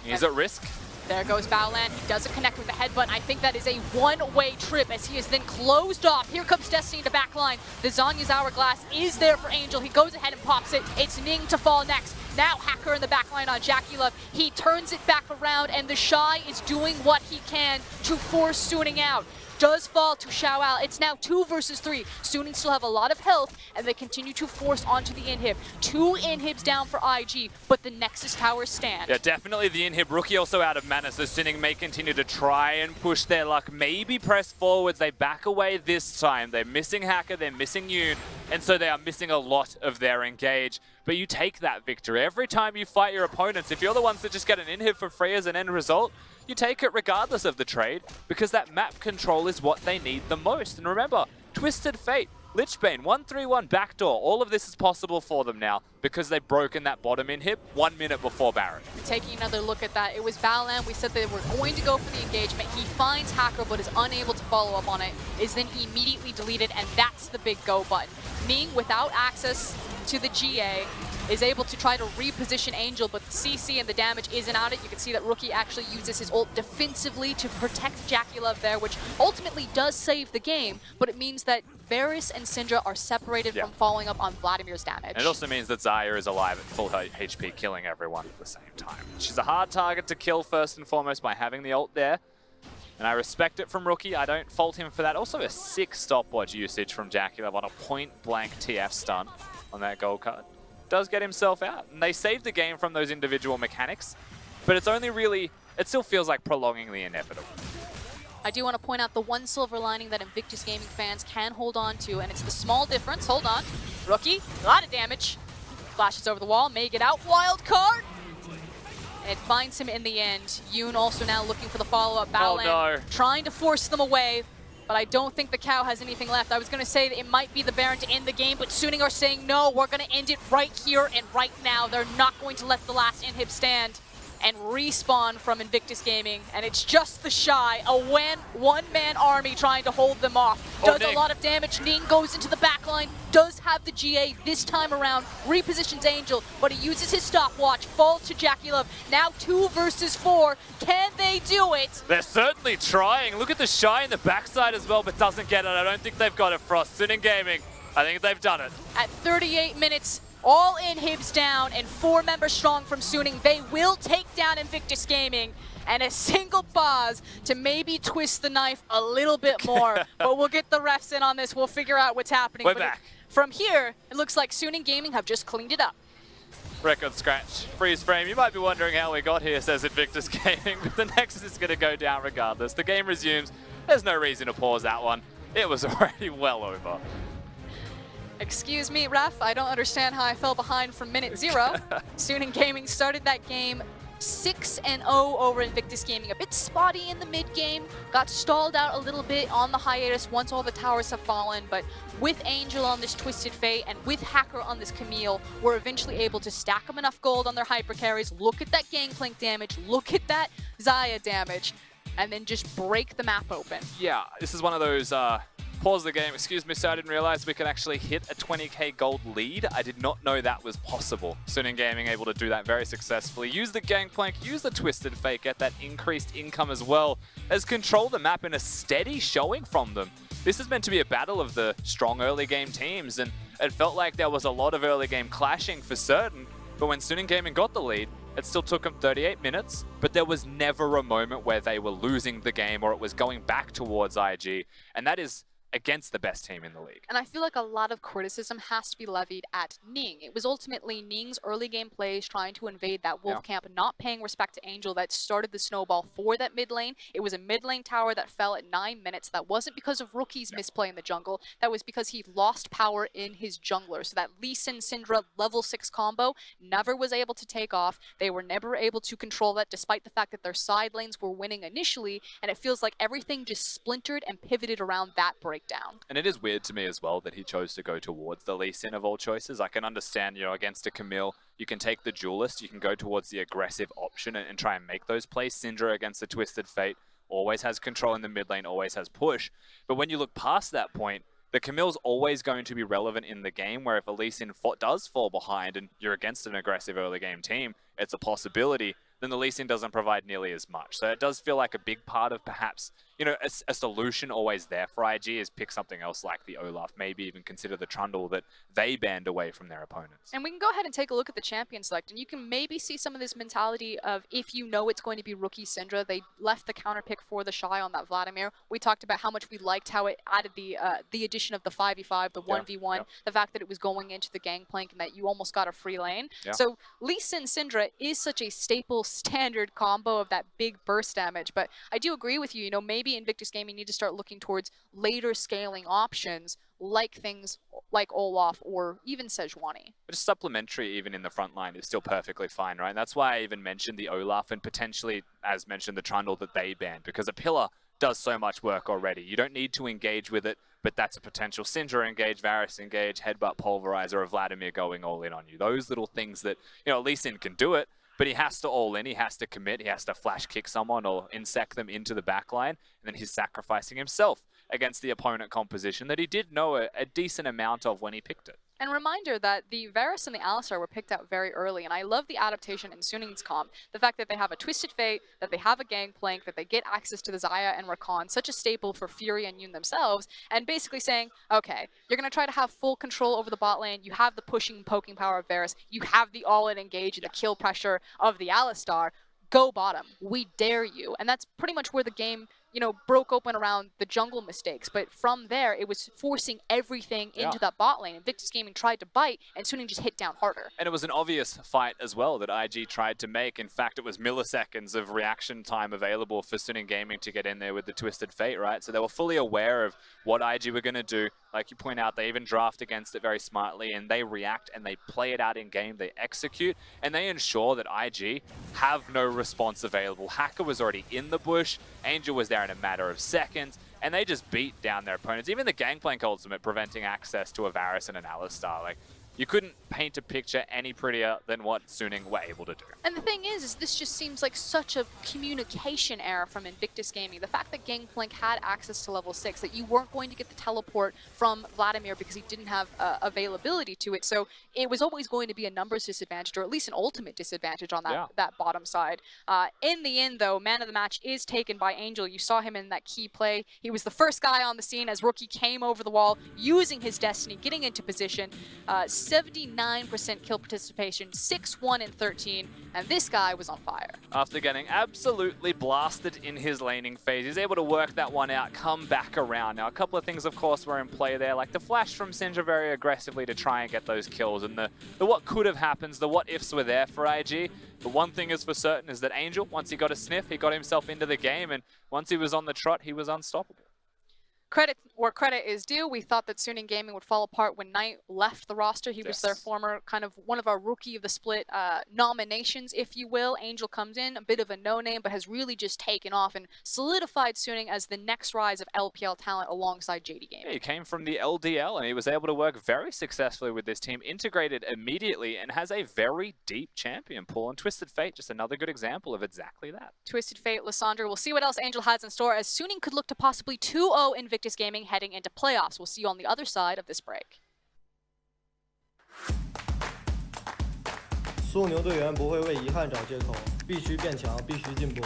He's at risk. There goes Baolan. He doesn't connect with the headbutt. I think that is a one-way trip as he is then closed off. Here comes Destiny to backline. The Zhonya's Hourglass is there for Angel. He goes ahead and pops it. It's Ning to fall next. Now Hacker in the backline on JackeyLove. He turns it back around, and the Shy is doing what he can to force Suning out. Does fall to Xiaoao. It's now 2 versus 3. Suning still have a lot of health, and they continue to force onto the inhib. 2 inhibs down for IG, but the Nexus towers stand. Yeah, definitely the inhib. Rookie also out of mana, so Suning may continue to try and push their luck. Maybe press forwards. They back away this time. They're missing Hacker, they're missing Yoon, and so they are missing a lot of their engage. But you take that victory. Every time you fight your opponents, if you're the ones that just get an inhib for free as an end result, you take it regardless of the trade, because that map control is what they need the most. And remember, Twisted Fate, Lichbane, 1-3-1 backdoor, all of this is possible for them now because they've broken that bottom inhib 1 minute before Baron. Taking another look at that, it was Baolan. We said they were going to go for the engagement. He finds Hacker but is unable to follow up on it, is then immediately deleted, and that's the big go button. Ning, without access to the GA, is able to try to reposition Angel, but the CC and the damage isn't on it. You can see that Rookie actually uses his ult defensively to protect JackeyLove there, which ultimately does save the game, but it means that Varus and Syndra are separated from following up on Vladimir's damage. And it also means that Xayah is alive at full HP, killing everyone at the same time. She's a hard target to kill first and foremost by having the ult there. And I respect it from Rookie. I don't fault him for that. Also a sick stopwatch usage from JackeyLove on a point-blank TF stun on that gold card. Does get himself out. And they saved the game from those individual mechanics, but it's only really, it still feels like prolonging the inevitable. I do want to point out the one silver lining that Invictus Gaming fans can hold on to, and it's the small difference. Hold on. Rookie, a lot of damage. Flashes over the wall, may get out. Wild card! And it finds him in the end. Yoon also now looking for the follow-up. Battleland trying to force them away, but I don't think the cow has anything left. I was going to say that it might be the Baron to end the game, but Suning are saying, no, we're going to end it right here and right now. They're not going to let the last inhib stand. And respawn from Invictus Gaming, and it's just the Shy, a one-man army trying to hold them off. Does a lot of damage. Ning goes into the backline, does have the GA this time around, repositions Angel, but he uses his stopwatch, falls to JackeyLove. Now 2 versus 4. Can they do it? They're certainly trying. Look at the Shy in the backside as well, but doesn't get it. I don't think they've got it, Frost. Suning Gaming, I think they've done it. At 38 minutes, all inhibs down and 4 members strong from Suning. They will take down Invictus Gaming, and a single pause to maybe twist the knife a little bit more. But we'll get the refs in on this. We'll figure out what's happening. We're back. From here, it looks like Suning Gaming have just cleaned it up. Record scratch. Freeze frame. You might be wondering how we got here, says Invictus Gaming, but the Nexus is going to go down regardless. The game resumes. There's no reason to pause that one. It was already well over. Excuse me, ref, I don't understand how I fell behind from minute 0. Suning Gaming started that game 6-0 over Invictus Gaming. A bit spotty in the mid-game, got stalled out a little bit on the hiatus once all the towers have fallen, but with Angel on this Twisted Fate and with Hacker on this Camille, we're eventually able to stack them enough gold on their hyper carries. Look at that Gangplank damage, look at that Xayah damage, and then just break the map open. Yeah, this is one of those pause the game, excuse me, sir, I didn't realize we could actually hit a 20k gold lead. I did not know that was possible. Suning Gaming able to do that very successfully. Use the Gangplank, use the Twisted Fate, get that increased income as well as control the map in a steady showing from them. This is meant to be a battle of the strong early game teams, and it felt like there was a lot of early game clashing for certain, but when Suning Gaming got the lead, it still took them 38 minutes, but there was never a moment where they were losing the game or it was going back towards IG, and that is against the best team in the league. And I feel like a lot of criticism has to be levied at Ning. It was ultimately Ning's early game plays trying to invade that Wolf camp, not paying respect to Angel that started the snowball for that mid lane. It was a mid lane tower that fell at 9 minutes. That wasn't because of Rookie's misplay in the jungle. That was because he lost power in his jungler. So that Lee Sin Syndra level 6 combo never was able to take off. They were never able to control that despite the fact that their side lanes were winning initially. And it feels like everything just splintered and pivoted around that breakdown. And it is weird to me as well that he chose to go towards the Lee Sin of all choices. I can understand, you know, against a Camille, you can take the duelist, you can go towards the aggressive option and try and make those plays. Syndra against the Twisted Fate always has control in the mid lane, always has push. But when you look past that point, the Camille's always going to be relevant in the game, where if a Lee Sin does fall behind and you're against an aggressive early game team, it's a possibility, then the Lee Sin doesn't provide nearly as much. So it does feel like a big part of perhaps, you know, a solution always there for IG is pick something else like the Olaf, maybe even consider the Trundle that they banned away from their opponents. And we can go ahead and take a look at the champion select, and you can maybe see some of this mentality of if you know it's going to be Rookie Syndra, they left the counter pick for the Shy on that Vladimir. We talked about how much we liked how it added the addition of the 5v5, the 1v1, the fact that it was going into the Gangplank and that you almost got a free lane. So Lee Sin Syndra is such a staple standard combo of that big burst damage, but I do agree with you, you know, maybe Invictus Gaming need to start looking towards later scaling options like things like Olaf or even Sejuani. But just supplementary even in the front line is still perfectly fine, right? And that's why I even mentioned the Olaf and potentially, as mentioned, the Trundle that they banned, because a pillar does so much work already. You don't need to engage with it, but that's a potential Syndra engage, Varus engage, Headbutt Pulverizer, or Vladimir going all in on you. Those little things that, you know, Lee Sin can do it, but he has to all in, he has to commit, he has to flash kick someone or insect them into the backline, and then he's sacrificing himself against the opponent composition that he did know a decent amount of when he picked it. And reminder that the Varus and the Alistar were picked out very early, and I love the adaptation in Suning's comp. The fact that they have a Twisted Fate, that they have a Gangplank, that they get access to the Xayah and Rakan, such a staple for Fury and Yoon themselves, and basically saying, okay, you're going to try to have full control over the bot lane, you have the pushing and poking power of Varus, you have the all-in engage and the kill pressure of the Alistar, go bottom. We dare you. And that's pretty much where the game broke open around the jungle mistakes. But from there, it was forcing everything into that bot lane. Invictus Gaming tried to bite, and Suning just hit down harder. And it was an obvious fight as well that IG tried to make. In fact, it was milliseconds of reaction time available for Suning Gaming to get in there with the Twisted Fate, right? So they were fully aware of what IG were going to do. Like you point out, they even draft against it very smartly, and they react and they play it out in game, they execute, and they ensure that IG have no response available. Hacker was already in the bush, Angel was there in a matter of seconds, and they just beat down their opponents. Even the Gangplank ultimate preventing access to a Varus and an Alistar. Like, you couldn't paint a picture any prettier than what Suning were able to do. And the thing is this just seems like such a communication error from Invictus Gaming. The fact that Gangplank had access to level 6, that you weren't going to get the teleport from Vladimir because he didn't have availability to it. So it was always going to be a numbers disadvantage, or at least an ultimate disadvantage on that bottom side. In the end, though, man of the match is taken by Angel. You saw him in that key play. He was the first guy on the scene as Rookie came over the wall, using his destiny, getting into position. 79% kill participation, 6-1 and 13, and this guy was on fire. After getting absolutely blasted in his laning phase, he's able to work that one out, come back around. Now, a couple of things, of course, were in play there, like the flash from Syndra very aggressively to try and get those kills, and the what could have happened, the what-ifs were there for IG. But one thing is for certain is that Angel, once he got a sniff, he got himself into the game, and once he was on the trot, he was unstoppable. Credit where credit is due. We thought that Suning Gaming would fall apart when Knight left the roster. He was their former kind of one of our rookie of the split nominations, if you will. Angel comes in, a bit of a no-name, but has really just taken off and solidified Suning as the next rise of LPL talent alongside JD Gaming. Yeah, he came from the LDL and he was able to work very successfully with this team, integrated immediately, and has a very deep champion pool. And Twisted Fate, just another good example of exactly that. Twisted Fate, Lysandra. We'll see what else Angel has in store, as Suning could look to possibly 2-0 Invictus Gaming heading into playoffs. We'll see you on the other side of this break. 枢纽队员不会为遗憾找借口，必须变强，必须进步。